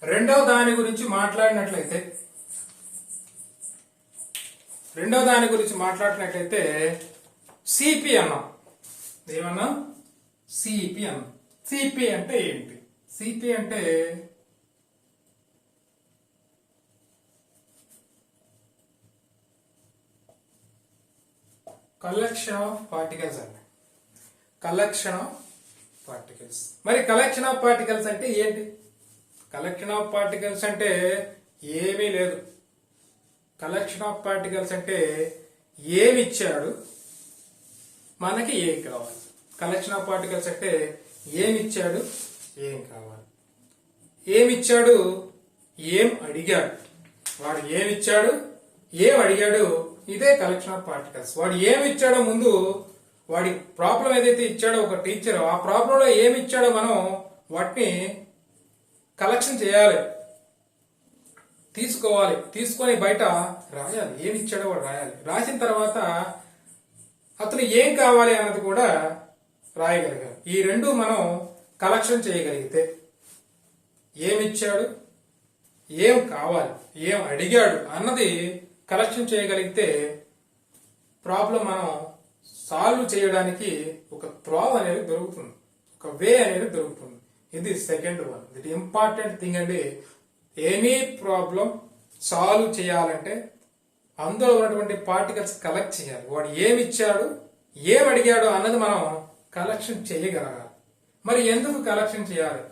రెండవ దాని గురించి మాట్లాడినట్లయితే సిపి అన్నాం. ఏమన్నా సిపి అన్నాం. సిపి అంటే ఏంటి? సిపి అంటే కలెక్షన్ ఆఫ్ పార్టికల్స్ అండి. Collection of particles. మరి కలెక్షన్ ఆఫ్ పార్టికల్స్ అంటే ఏంటి? కలెక్షన్ ఆఫ్ పార్టికల్స్ అంటే ఏమీ లేదు. కలెక్షన్ ఆఫ్ పార్టికల్స్ అంటే ఏమి ఇచ్చాడు, మనకి ఏం కావాలి. కలెక్షన్ ఆఫ్ పార్టికల్స్ అంటే ఏమి ఇచ్చాడు, ఏం కావాలి. ఏమిచ్చాడు, ఏం అడిగాడు. వాడు ఏమిచ్చాడు, ఏం అడిగాడు, ఇదే కలెక్షన్ ఆఫ్ పార్టికల్స్. వాడు ఏమి ఇచ్చాడో ముందు, వాడి ప్రాబ్లం ఏదైతే ఇచ్చాడో ఒక టీచర్, ఆ ప్రాబ్లంలో ఏమి ఇచ్చాడో మనం వాటిని కలెక్షన్ చేయాలి, తీసుకోవాలి. తీసుకొని బయట రాయాలి. ఏమి ఇచ్చాడో వాడు రాయాలి. రాసిన తర్వాత అతను ఏం కావాలి అన్నది కూడా రాయగలిగాలి. ఈ రెండు మనం కలెక్షన్ చేయగలిగితే, ఏమిచ్చాడు, ఏం కావాలి, ఏం అడిగాడు అన్నది కలెక్షన్ చేయగలిగితే ప్రాబ్లం మనం సాల్వ్ చేయడానికి ఒక త్రోవ అనేది దొరుకుతుంది, ఒక వే అనేది దొరుకుతుంది. ఇది సెకండ్ వన్. ఇది ఇంపార్టెంట్ థింగ్ అండి. ఎనీ ప్రాబ్లం సాల్వ్ చేయాలంటే అందులో ఉన్నటువంటి పార్టికల్స్ కలెక్ట్ చేయాలి. వాడు ఏమి ఇచ్చాడు, ఏం అడిగాడు అన్నది మనం కలెక్షన్ చేయగలగాలి. మరి ఎందుకు కలెక్షన్ చేయాలి?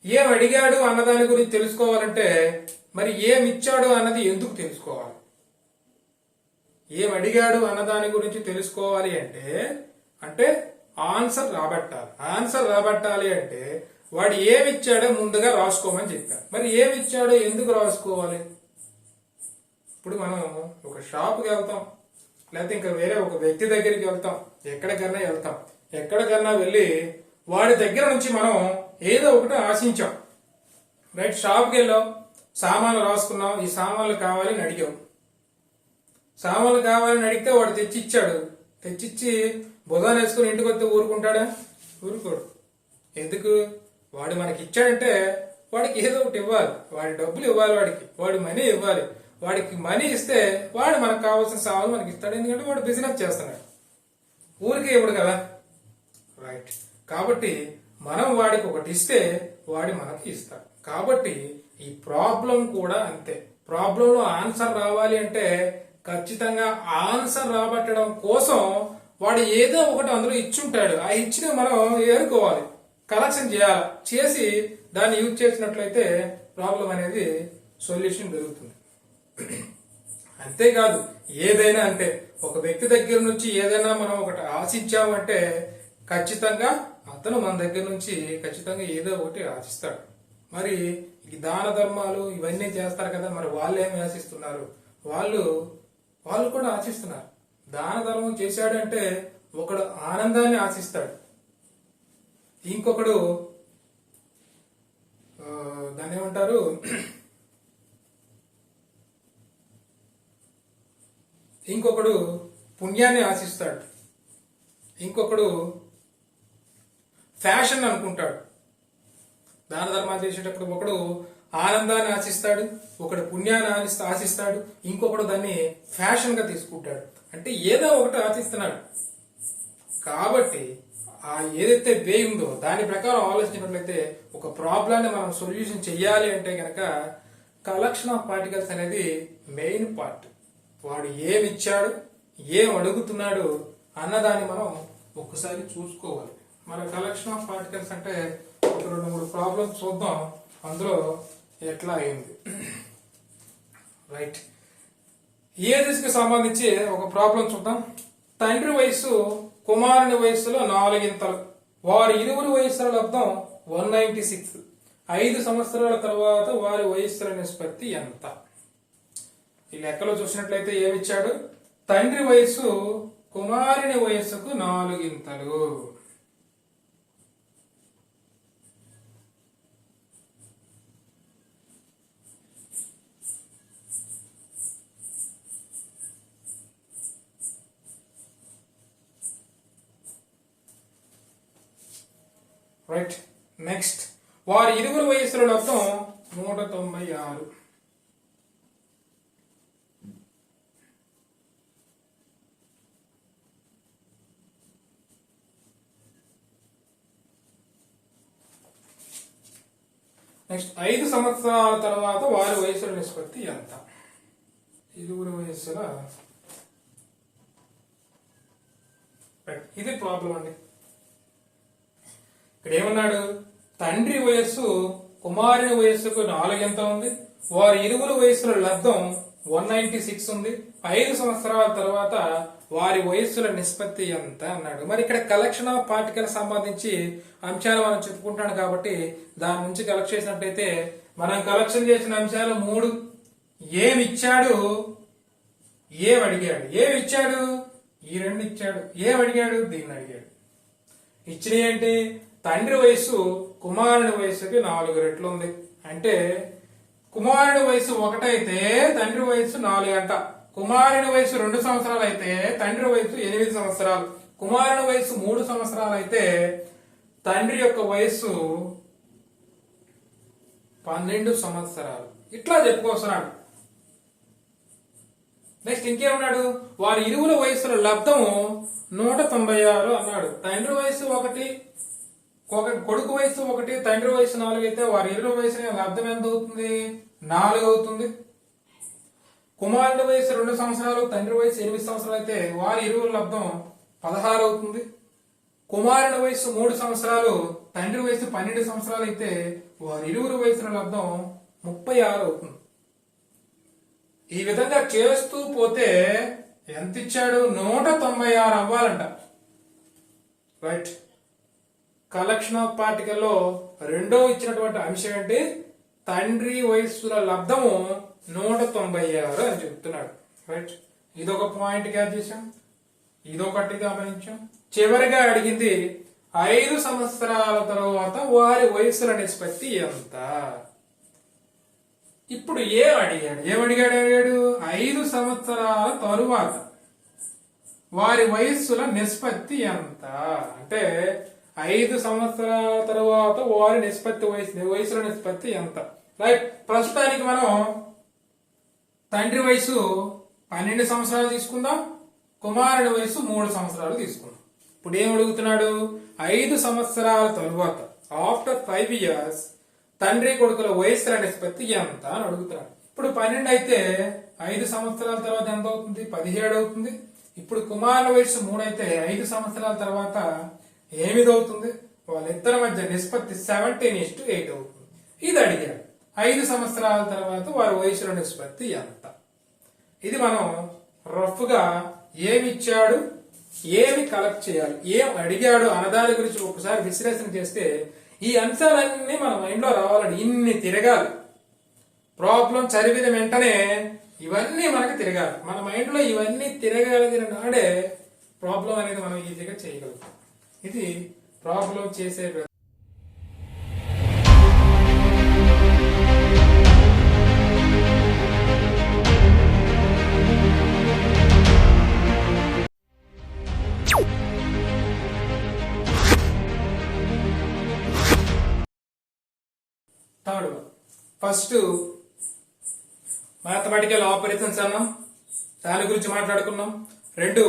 ఏం అడిగాడు అన్నదాని గురించి తెలుసుకోవాలంటే మరి ఏం ఇచ్చాడు అన్నది ఎందుకు తెలుసుకోవాలి? ఏం అడిగాడు అన్నదాని గురించి తెలుసుకోవాలి అంటే ఆన్సర్ రాబట్టాలి. ఆన్సర్ రాబట్టాలి అంటే వాడు ఏమి ఇచ్చాడో ముందుగా రాసుకోమని చెప్పారు. మరి ఏమి ఇచ్చాడో ఎందుకు రాసుకోవాలి? ఇప్పుడు మనం ఒక షాప్కి వెళ్తాం, లేకపోతే ఇంకా వేరే ఒక వ్యక్తి దగ్గరికి వెళ్తాం, ఎక్కడికన్నా వెళ్ళి వాడి దగ్గర నుంచి మనం ఏదో ఒకటి ఆశించాం. రైట్, షాప్కి వెళ్ళాం, సామాన్లు రాసుకున్నాం, ఈ సామాన్లు కావాలని అడిగాం. సామాన్లు కావాలని అడిగితే వాడు తెచ్చిచ్చాడు. తెచ్చిచ్చి బుధాన్ని వేసుకుని ఇంటికి వస్తే ఊరుకుంటాడా? ఊరుకోడు. ఎందుకు? వాడు మనకి ఇచ్చాడంటే వాడికి ఏదో ఒకటి ఇవ్వాలి, వాడి డబ్బులు ఇవ్వాలి, వాడి మనీ ఇవ్వాలి. వాడికి మనీ ఇస్తే వాడు మనకు కావాల్సిన సామాన్లు మనకి ఇస్తాడు. ఎందుకంటే వాడు బిజినెస్ చేస్తున్నాడు, ఊరికే ఇవ్వడు కదా. రైట్, కాబట్టి మనం వాడికి ఒకటి ఇస్తే వాడి మనకి ఇస్తాడు. కాబట్టి ఈ ప్రాబ్లం కూడా అంతే. ప్రాబ్లంలో ఆన్సర్ రావాలి అంటే ఖచ్చితంగా ఆన్సర్ రాబట్టడం కోసం వాడు ఏదో ఒకటి అందులో ఇచ్చుంటాడు. ఆ ఇచ్చిన మనం ఏరుకోవాలి, కలెక్షన్ చేయాలి. చేసి దాన్ని యూజ్ చేసినట్లయితే ప్రాబ్లం అనేది సొల్యూషన్ దొరుకుతుంది. అంతేకాదు, ఏదైనా అంటే ఒక వ్యక్తి దగ్గర నుంచి ఏదైనా మనం ఒకటి ఆశించామంటే ఖచ్చితంగా అతను మన దగ్గర నుంచి ఖచ్చితంగా ఏదో ఒకటి ఆశిస్తాడు. మరి ఈ దాన ధర్మాలు ఇవన్నీ చేస్తారు కదా, మరి వాళ్ళు ఏమి ఆశిస్తున్నారు? వాళ్ళు కూడా ఆశిస్తున్నారు. దాన ధర్మం చేశాడంటే ఒకడు ఆనందాన్ని ఆశిస్తాడు, ఇంకొకడు దాన్ని ఏమంటారు, ఇంకొకడు పుణ్యాన్ని ఆశిస్తాడు, ఇంకొకడు ఫ్యాషన్ అనుకుంటాడు. దాన ధర్మాలు చేసేటప్పుడు ఒకడు ఆనందాన్ని ఆశిస్తాడు, ఒకడు పుణ్యాన్ని ఆశిస్తాడు, ఇంకొకడు దాన్ని ఫ్యాషన్ గా తీసుకుంటాడు. అంటే ఏదో ఒకటి ఆశిస్తున్నాడు. కాబట్టి ఆ ఏదైతే వే ఉందో దాని ప్రకారం ఆలోచించినట్లయితే ఒక ప్రాబ్లాన్ని మనం సొల్యూషన్ చెయ్యాలి అంటే కనుక కలెక్షన్ ఆఫ్ పార్టికల్స్ అనేది మెయిన్ పార్ట్. వాడు ఏమి ఇచ్చాడు, ఏం అడుగుతున్నాడు అన్నదాన్ని మనం ఒక్కసారి చూసుకోవాలి. మన కలెక్షన్ ఆఫ్ పార్టికల్స్ అంటే ఒక 2-3 ప్రాబ్లమ్స్ చూద్దాం, అందులో ఎట్లా అయింది. రైట్, ఏజెస్ కి సంబంధించి ఒక ప్రాబ్లం చూద్దాం. తండ్రి వయసు కుమారుని వయసులో 4 వారి ఇరువురి వయసుల లబ్ధం 196. 5 సంవత్సరాల తర్వాత వారి వయస్సుల నిష్పత్తి ఎంత? ఈ లెక్కలో చూసినట్లయితే ఏమిచ్చాడు? తండ్రి వయసు కుమారుని వయసుకు 4. రైట్, నెక్స్ట్ వారి ఇరువురు వయస్సుల లబ్ధం 196. నెక్స్ట్ 5 సంవత్సరాల తర్వాత వారి వయసుల నిష్పత్తి ఎంత? ఇరువురు వయస్సుల, ఇది ప్రాబ్లం అండి. ఇక్కడ ఏమన్నాడు, తండ్రి వయస్సు కుమారుని వయస్సుకు 4 ఎంత ఉంది, వారి ఇరువురు వయస్సుల లబ్ధం 196 ఉంది, 5 సంవత్సరాల తర్వాత వారి వయస్సుల నిష్పత్తి ఎంత అన్నాడు. మరి ఇక్కడ కలెక్షన్ ఆఫ్ పార్టికల్ సంబంధించి అంశాలు మనం చెప్పుకుంటాను కాబట్టి దాని నుంచి కలెక్ట్ చేసినట్టయితే మనం కలెక్షన్ చేసిన అంశాలు 3. ఏమి ఇచ్చాడు, ఏమి అడిగాడు. ఏమి ఇచ్చాడు, ఈ 2 ఇచ్చాడు. ఏమి అడిగాడు, దీన్ని అడిగాడు. ఇచ్చినవి ఏంటి, తండ్రి వయస్సు కుమారుని వయస్సుకి 4 రెట్లు ఉంది. అంటే కుమారుని వయసు 1 అయితే తండ్రి వయసు 4 అంట. కుమారుని వయసు 2 సంవత్సరాలు అయితే తండ్రి వయసు 8 సంవత్సరాలు. కుమారుని వయసు 3 సంవత్సరాలు అయితే తండ్రి యొక్క వయస్సు 12 సంవత్సరాలు. ఇట్లా చెప్పుకొస్తున్నాడు. నెక్స్ట్ ఇంకేమన్నాడు, వారి ఇరువుల వయసుల లబ్ధం 196 అన్నాడు. తండ్రి వయసు 1, కొడుకు వయసు 1, తండ్రి వయసు 4 అయితే వారి ఇరువుల వయసు లబ్ధం ఎంత అవుతుంది, 4 అవుతుంది. కుమారుడి వయసు 2 సంవత్సరాలు, తండ్రి వయసు 8 సంవత్సరాలు అయితే వారి ఇరువుల లబ్ధం 16 అవుతుంది. కుమారుడి వయసు 3 సంవత్సరాలు, తండ్రి వయసు 12 సంవత్సరాలు అయితే వారి ఇరువురు వయసుల లబ్ధం 36 అవుతుంది. ఈ విధంగా చేస్తూ పోతే ఎంత ఇచ్చాడు, 196 అవ్వాలంట. రైట్. కలెక్షన్ ఆఫ్ పార్టికల్లో రెండో ఇచ్చినటువంటి అంశం ఏంటి, తండ్రి వయస్సుల లబ్ధము 196 అని చెప్తున్నాడు. రైట్. ఇదొక పాయింట్ క్యాచ్ చేశాం, ఇదొకటి గమనించాం. చివరిగా అడిగింది 5 సంవత్సరాల తర్వాత వారి వయస్సుల నిష్పత్తి ఎంత. ఇప్పుడు ఏమడిగాడు 5 సంవత్సరాల తరువాత వారి వయస్సుల నిష్పత్తి ఎంత అంటే 5 సంవత్సరాల తర్వాత వారి వయసుల నిష్పత్తి ఎంత. రైట్. ప్రస్తుతానికి మనం తండ్రి వయసు 12 సంవత్సరాలు తీసుకుందాం, కుమారుడి వయసు 3 సంవత్సరాలు తీసుకుందాం. ఇప్పుడు ఏం అడుగుతున్నాడు, 5 సంవత్సరాల తరువాత ఆఫ్టర్ 5 years తండ్రి కొడుకుల వయసుల నిష్పత్తి ఎంత అని అడుగుతున్నాడు. ఇప్పుడు 12 అయితే 5 సంవత్సరాల తర్వాత ఎంత అవుతుంది, 17 అవుతుంది. ఇప్పుడు కుమారుల వయసు 3 అయితే 5 సంవత్సరాల తర్వాత 8 అవుతుంది. వాళ్ళిద్దరి మధ్య నిష్పత్తి 17:8 అవుతుంది. ఇది అడిగాడు. 5 సంవత్సరాల తర్వాత వారి వయసుల నిష్పత్తి ఎంత. ఇది మనం రఫ్ గా ఏమి ఇచ్చాడు, ఏమి కలెక్ట్ చేయాలి, ఏం అడిగాడు అన్నదాని గురించి ఒకసారి విశ్లేషణ చేస్తే ఈ అంశాలన్నీ మన మైండ్ లో రావాలని ఇన్ని తిరగాలి. ప్రాబ్లం చదివిన వెంటనే ఇవన్నీ మనకు తిరగాలి. మన మైండ్ లో ఇవన్నీ తిరగలిగిన నాడే ప్రాబ్లం అనేది మనం ఈజీగా చేయగలుగుతాం. ఇది ప్రాబ్లం చేసే థర్డ్. ఫస్ట్ మ్యాథమెటికల్ ఆపరేషన్స్ అన్నాం, దాని గురించి మాట్లాడుకున్నాం. 2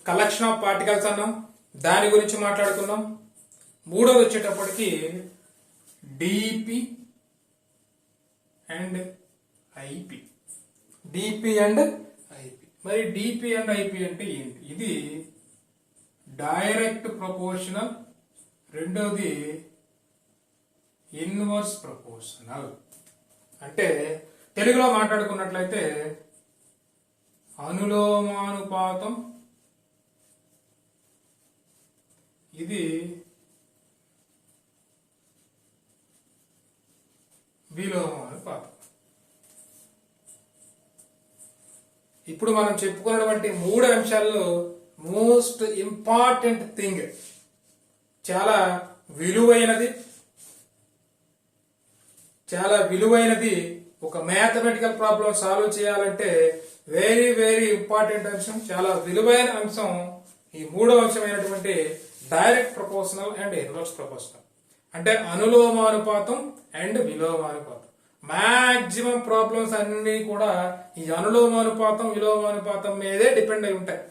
కలెక్షన్ ఆఫ్ పార్టికల్స్ అన్నాం, దాని గురించి మాట్లాడుకున్నాం. 3వది వచ్చేటప్పటికి DP and IP. DP and IP. మరి డిపి అండ్ ఐపి అంటే ఏంటి? ఇది డైరెక్ట్ ప్రపోర్షనల్, రెండోది ఇన్వర్స్ ప్రపోర్షనల్. అంటే తెలుగులో మాట్లాడుకున్నట్లయితే అనులోమానుపాతం, ఇది విలోమానుపాతం. ఇప్పుడు మనం చెప్పుకున్నటువంటి 3 అంశాల్లో మోస్ట్ ఇంపార్టెంట్ థింగ్, చాలా విలువైనది ఒక మ్యాథమెటికల్ ప్రాబ్లం సాల్వ్ చేయాలంటే వెరీ వెరీ ఇంపార్టెంట్ అంశం, చాలా విలువైన అంశం ఈ 3వ అంశమైనటువంటి direct proportional and inverse proportional. అంటే అనులోమానుపాతం అండ్ విలోమానుపాతం. మాక్సిమం ప్రాబ్లమ్స్ అన్ని కూడా ఈ అనులోమానుపాతం విలోమానుపాతం మీదే డిపెండ్ అయి ఉంటాయి.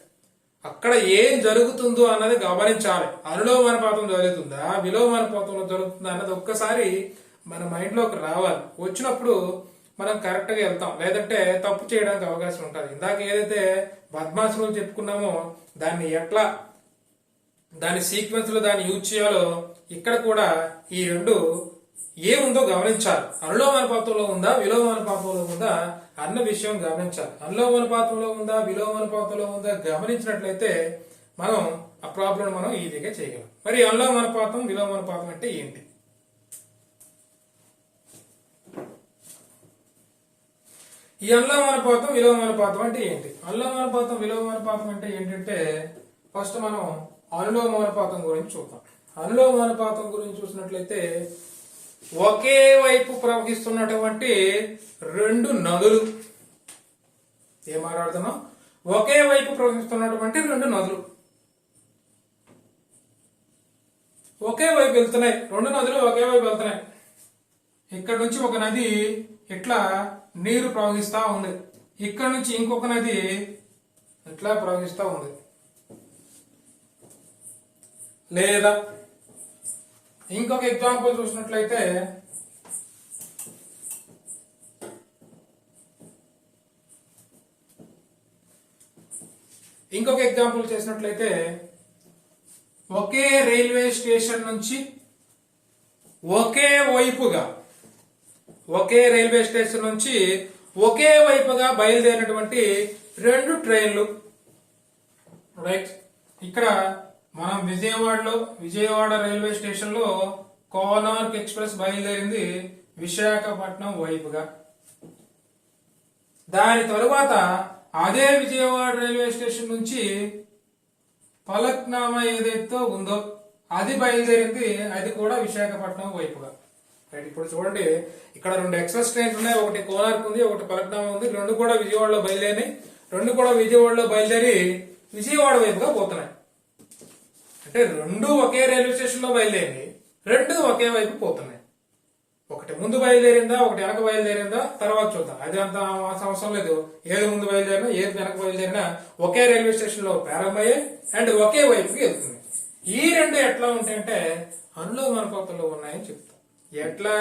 అక్కడ ఏం జరుగుతుందో అన్నది గమనించాలి. అనులోమానుపాతం జరుగుతుందా విలోమానుపాతంలో జరుగుతుందా అన్నది ఒక్కసారి మన మైండ్లోకి రావాలి. వచ్చినప్పుడు మనం కరెక్ట్గా వెళ్తాం, లేదంటే తప్పు చేయడానికి అవకాశం ఉంటుంది. ఇందాక ఏదైతే పద్మాసనం చెప్పుకున్నామో దాని సీక్వెన్స్ లో దాన్ని యూజ్ చేయాలో ఇక్కడ కూడా ఈ రెండు ఏముందో గమనించాలి. అనులోమానుపాతంలో ఉందా విలోమానుపాతంలో ఉందా అన్న విషయం గమనించాలి. అనులోమానుపాతంలో ఉందా విలోమానుపాతంలో ఉందా గమనించినట్లయితే మనం ఆ ప్రాబ్లం మనం ఈజీగా చేయగలం. మరి అనులోమానుపాతం విలోమానుపాతం అంటే ఏంటి? ఈ అనులోమానుపాతం విలోమానుపాతం అంటే ఏంటి? అనులోమానుపాతం విలోమానుపాతం అంటే ఏంటంటే ఫస్ట్ మనం అనులోమానుపాతం గురించి చూద్దాం. అనులోమానుపాతం గురించి చూసినట్లయితే ఒకే వైపు ప్రవహిస్తున్నటువంటి రెండు నదులు, ఏం మాట్లాడుతున్నాం? ఒకే వైపు ప్రవహిస్తున్నటువంటి రెండు నదులు ఒకే వైపు వెళ్తున్నాయి. రెండు నదులు ఒకే వైపు వెళ్తున్నాయి. ఇక్కడ నుంచి ఒక నది ఇట్లా నీరు ప్రవహిస్తా ఉంది, ఇక్కడ నుంచి ఇంకొక నది ఇట్లా ప్రవహిస్తా ఉంది. లేదా ఇంకొక ఎగ్జాంపుల్ చూసినట్లయితే చేసినట్లయితే ఒకే రైల్వే స్టేషన్ నుంచి ఒకే వైపుగా బయలుదేరినటువంటి రెండు ట్రైన్లు. రైట్, ఇక్కడ మనం విజయవాడ రైల్వే స్టేషన్ లో కోనార్క్ ఎక్స్ప్రెస్ బయలుదేరింది విశాఖపట్నం వైపుగా. దాని తరువాత అదే విజయవాడ రైల్వే స్టేషన్ నుంచి ఫలక్నామా ఏదైతే ఉందో అది బయలుదేరింది, అది కూడా విశాఖపట్నం వైపుగా. రైట్, ఇప్పుడు చూడండి, ఇక్కడ రెండు ఎక్స్ప్రెస్ ట్రైన్స్ ఉన్నాయి. ఒకటి కోనార్క్ ఉంది, ఒకటి ఫలక్నామా ఉంది. రెండు కూడా విజయవాడలో బయలుదేరి విజయవాడ వైపుగా పోతున్నాయి. అంటే రెండు ఒకే రైల్వే స్టేషన్ లో బయలుదేరి రెండు ఒకే వైపు పోతున్నాయి. ఒకటి ముందు బయలుదేరిందా ఒకటి వెనక బయలుదేరిందా తర్వాత చూద్దాం, అది అంత అవసరం లేదు. ఏది ముందు బయలుదేరినా ఏది వెనక బయలుదేరినా ఒకే రైల్వే స్టేషన్ లో ప్రారంభమయ్యాయి అండ్ ఒకే వైపుకి వెళ్తుంది. ఈ రెండు ఎట్లా ఉంటాయంటే అనులోమానుపాతంలో ఉన్నాయని చెప్తాం. ఎట్లా?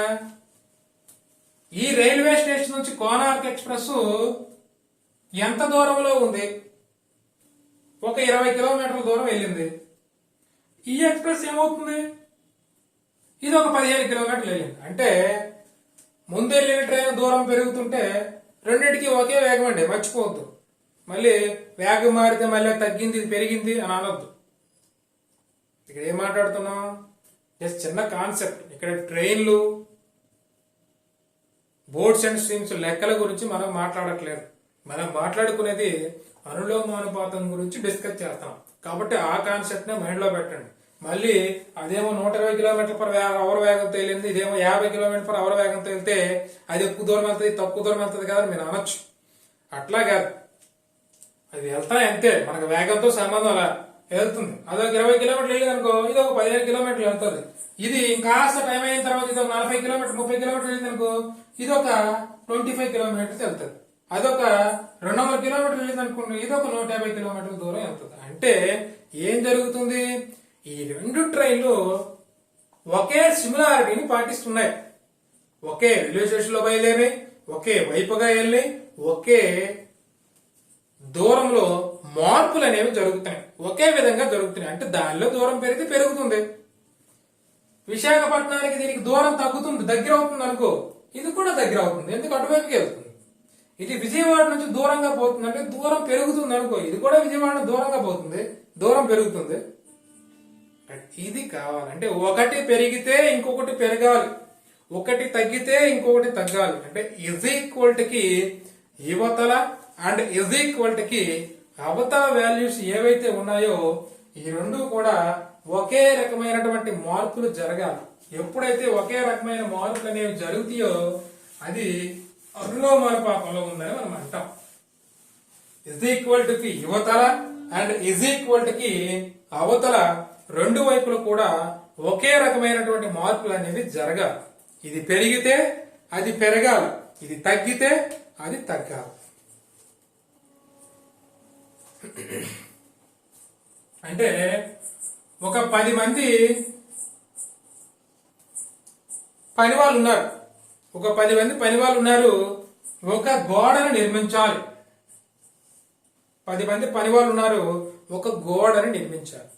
ఈ రైల్వే స్టేషన్ నుంచి కోనార్క్ ఎక్స్ప్రెస్ ఎంత దూరంలో ఉంది? ఒక 20 కిలోమీటర్ల దూరం వెళ్ళింది. ఈ ఎక్స్ప్రెస్ ఏమవుతుంది? ఇది ఒక 15 కిలోమీటర్లు వెళ్ళింది. అంటే ముందు వెళ్ళిన ట్రైన్ దూరం పెరుగుతుంటే రెండింటికి ఒకే వేగం అండి, మర్చిపోవద్దు. మళ్ళీ వేగం మారితే మళ్ళీ తగ్గింది ఇది పెరిగింది అని అనొద్దు. ఇక్కడ ఏం మాట్లాడుతున్నాం? జస్ట్ చిన్న కాన్సెప్ట్. ఇక్కడ ట్రైన్లు, బోర్డ్స్ అండ్ స్ట్రీమ్స్ లెక్కల గురించి మనం మాట్లాడట్లేదు. మనం మాట్లాడుకునేది అనులోమానుపాతం గురించి డిస్కస్ చేస్తాం. కాబట్టి ఆ కాన్సెప్ట్ నే మైండ్ లో పెట్టండి. మళ్ళీ అదేమో 120 km/h వేగంతో వెళ్ళింది, ఇదేమో 50 km/h వేగంతో వెళ్తే అది ఎక్కువ దూరం వెళ్తుంది తక్కువ దూరం వెళ్తుంది కదా మీరు అనొచ్చు. అట్లా కాదు, అది వెళ్తాయి అంతే, మనకు వేగంతో సంబంధం అలా వెళ్తుంది. అదొక 20 కిలోమీటర్లు వెళ్ళింది అనుకో, ఇది ఒక 15 కిలోమీటర్లు వెళ్తుంది. ఇది ఇంకాస్త టైం అయిన తర్వాత ఇది ఒక 40 కిలోమీటర్ 30 కిలోమీటర్లు వెళ్ళింది అనుకో, ఇది ఒక 25 కిలోమీటర్స్ వెళ్తుంది. అదొక 200 కిలోమీటర్లు వెళ్ళింది అనుకోండి, ఇది ఒక 150 కిలోమీటర్ల దూరం వెళ్తుంది. అంటే ఏం జరుగుతుంది? ఈ రెండు ట్రైన్లు ఒకే సిమిలారిటీని పాటిస్తున్నాయి. ఒకే రైల్వే స్టేషన్ లో బయలుదేరి ఒకే వైపుగా వెళ్ళి ఒకే దూరంలో మార్పులు అనేవి జరుగుతున్నాయి, ఒకే విధంగా జరుగుతున్నాయి. అంటే దానిలో దూరం పెరిగితే పెరుగుతుంది. విశాఖపట్నానికి దీనికి దూరం తగ్గుతుంది, దగ్గర అవుతుంది అనుకో, ఇది కూడా దగ్గర అవుతుంది, ఎందుకు అటువైపుకి వెళ్తుంది. ఇది విజయవాడ నుంచి దూరంగా పోతుంది అంటే దూరం పెరుగుతుంది అనుకో, ఇది కూడా విజయవాడ దూరంగా పోతుంది, దూరం పెరుగుతుంది. ఇది కావాలంటే ఒకటి పెరిగితే ఇంకొకటి పెరగాలి, ఒకటి తగ్గితే ఇంకొకటి తగ్గాలి. అంటే ఇజ్ ఈక్వల్ కి యువతల అండ్ ఇజ్ ఈక్వల్ కి అవతల వాల్యూస్ ఏవైతే ఉన్నాయో ఈ రెండు కూడా ఒకే రకమైనటువంటి మార్పులు జరగాలి. ఎప్పుడైతే ఒకే రకమైన మార్పులు అనేవి జరుగుతాయో అది అనులోమానుపాతంలో ఉందని మనం అంటాం. ఇజ్ ఈక్వల్ కి యువతల అండ్ ఇజ్ ఈక్వల్ కి అవతల రెండు వైపులు కూడా ఒకే రకమైనటువంటి మార్పులు అనేవి జరగాలి. ఇది పెరిగితే అది పెరగాలి, ఇది తగ్గితే అది తగ్గాలి. అంటే ఒక 10 మంది పనివాళ్ళు ఉన్నారు, ఒక 10 మంది పనివాళ్ళు ఉన్నారు, ఒక గోడను నిర్మించాలి. 10 మంది పనివాళ్ళు ఉన్నారు, ఒక గోడను నిర్మించాలి.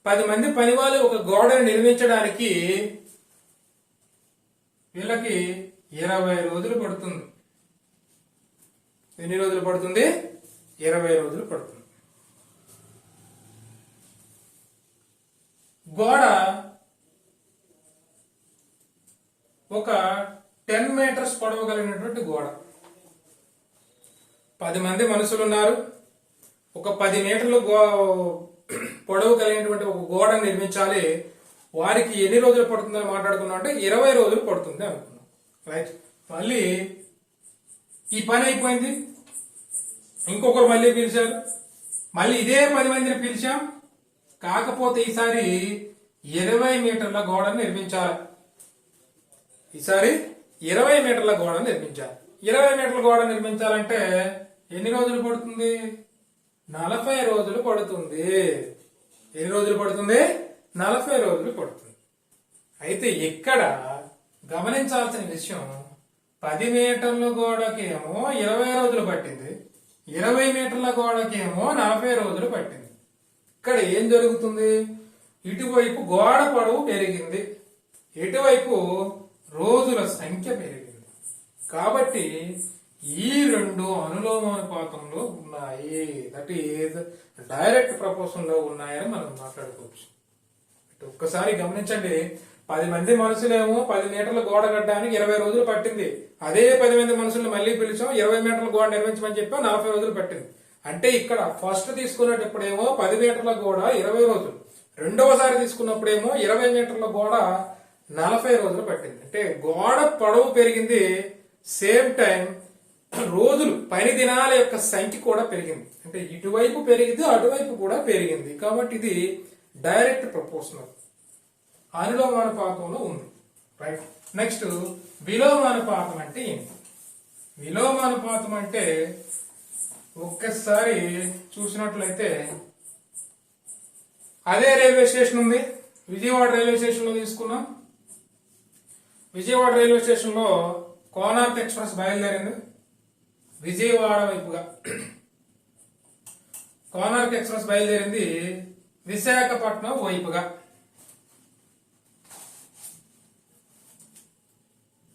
10 మంది పనివాళ్ళు ఒక గోడను నిర్మించడానికి వీళ్ళకి 20 రోజులు పడుతుంది. ఎన్ని రోజులు పడుతుంది? 20 రోజులు పడుతుంది. గోడ ఒక 10 మీటర్స్ పొడవు కలిగినటువంటి గోడ. 10 మంది మనుషులు ఉన్నారు, ఒక 10 మీటర్లు పొడవు కలిగినటువంటి ఒక గోడను నిర్మించాలి. వారికి ఎన్ని రోజులు పడుతుందని మాట్లాడుకున్నాం అంటే 20 రోజులు పడుతుంది అనుకున్నాం. రైట్. మళ్ళీ ఈ పని అయిపోయింది, ఇంకొకరు మళ్ళీ పిలిచారు, మళ్ళీ ఇదే 10 మందిని పిలిచాం. కాకపోతే ఈసారి 20 మీటర్ల గోడను నిర్మించాలి. ఈసారి 20 మీటర్ల గోడను నిర్మించాలి. 20 మీటర్ల గోడ నిర్మించాలంటే ఎన్ని రోజులు పడుతుంది? 40 రోజులు పడుతుంది. ఎన్ని రోజులు పడుతుంది? 40 రోజులు పడుతుంది. అయితే ఇక్కడ గమనించాల్సిన విషయం, 10 మీటర్ల గోడకేమో 20 రోజులు పట్టింది, 20 మీటర్ల గోడకేమో 40 రోజులు పట్టింది. ఇక్కడ ఏం జరుగుతుంది? ఇటువైపు గోడ పొడవు పెరిగింది, ఇటువైపు రోజుల సంఖ్య పెరిగింది. కాబట్టి ఈ రెండు అనులోమానుపాతంలో ఉన్నాయి, దట్ ఈజ్ డైరెక్ట్ ప్రపోర్షన్ లో ఉన్నాయని మనం మాట్లాడుకోవచ్చు. ఒక్కసారి గమనించండి, 10 మంది మనుషులేమో 10 మీటర్ల గోడ కట్టడానికి 20 రోజులు పట్టింది. అదే 10 మంది మనుషులు మళ్ళీ పిలిచాం, 20 మీటర్ల గోడ నిర్మించమని చెప్పాం, 40 రోజులు పట్టింది. అంటే ఇక్కడ ఫస్ట్ తీసుకున్నప్పుడేమో 10 మీటర్ల గోడ 20 రోజులు, రెండవసారి తీసుకున్నప్పుడేమో 20 మీటర్ల గోడ 40 రోజులు పట్టింది. అంటే గోడ పొడవు పెరిగింది, సేమ్ టైం రోజులు పని దినాల యొక్క సంఖ్య కూడా పెరిగింది. అంటే ఇటువైపు పెరిగింది, అటువైపు కూడా పెరిగింది. కాబట్టి ఇది డైరెక్ట్ ప్రపోర్షనల్, అనులోమానుపాతంలో ఉంది. రైట్. నెక్స్ట్ విలోమానుపాతం అంటే ఏంటి? విలోమానుపాతం అంటే ఒక్కసారి చూసినట్లయితే అదే రైల్వే స్టేషన్ ఉంది, విజయవాడ రైల్వే స్టేషన్ లో తీసుకున్నాం. విజయవాడ రైల్వే స్టేషన్ లో కోనార్క్ ఎక్స్ప్రెస్ బయలుదేరింది విజయవాడ వైపుగా. కోనార్క్ ఎక్స్ప్రెస్ బయలుదేరింది విశాఖపట్నం వైపుగా.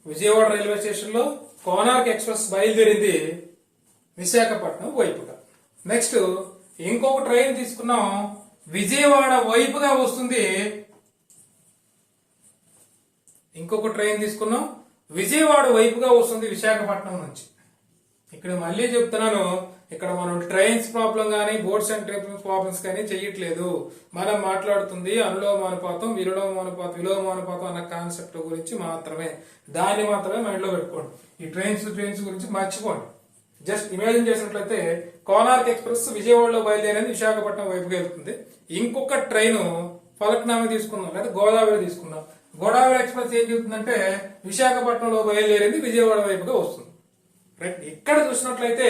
విజయవాడ రైల్వే స్టేషన్ లో కోనార్క్ ఎక్స్ప్రెస్ బయలుదేరింది విశాఖపట్నం వైపుగా. నెక్స్ట్ ఇంకొక ట్రైన్ తీసుకున్నాం, విజయవాడ వైపుగా వస్తుంది. ఇంకొక ట్రైన్ తీసుకున్నాం, విజయవాడ వైపుగా వస్తుంది విశాఖపట్నం నుంచి. ఇక్కడ మళ్ళీ చెప్తున్నాను, ఇక్కడ మనం ట్రైన్స్ ప్రాబ్లం కానీ బోర్డ్స్ అండ్ ట్రైన్స్ ప్రాబ్లమ్స్ కానీ చెయ్యట్లేదు. మనం మాట్లాడుతుంది అనులోమానుపాతం, విలోమానుపాతం అన్న కాన్సెప్ట్ గురించి మాత్రమే. దాన్ని మాత్రమే మైండ్ లో పెట్టుకోండి. ఈ ట్రైన్స్ గురించి మర్చిపోండి. జస్ట్ ఇమాజిన్ చేసినట్లయితే కోనార్క్ ఎక్స్ప్రెస్ విజయవాడలో బయలుదేరేది విశాఖపట్నం వైపుగా వెళ్తుంది. ఇంకొక ట్రైన్ ఫలక్నామా తీసుకున్నాం, లేదా గోదావరి తీసుకున్నాం. గోదావరి ఎక్స్ప్రెస్ ఏం చెప్తుందంటే విశాఖపట్నంలో బయలుదేరింది విజయవాడ వైపుగా వస్తుంది. రైట్. ఇక్కడ చూసినట్లయితే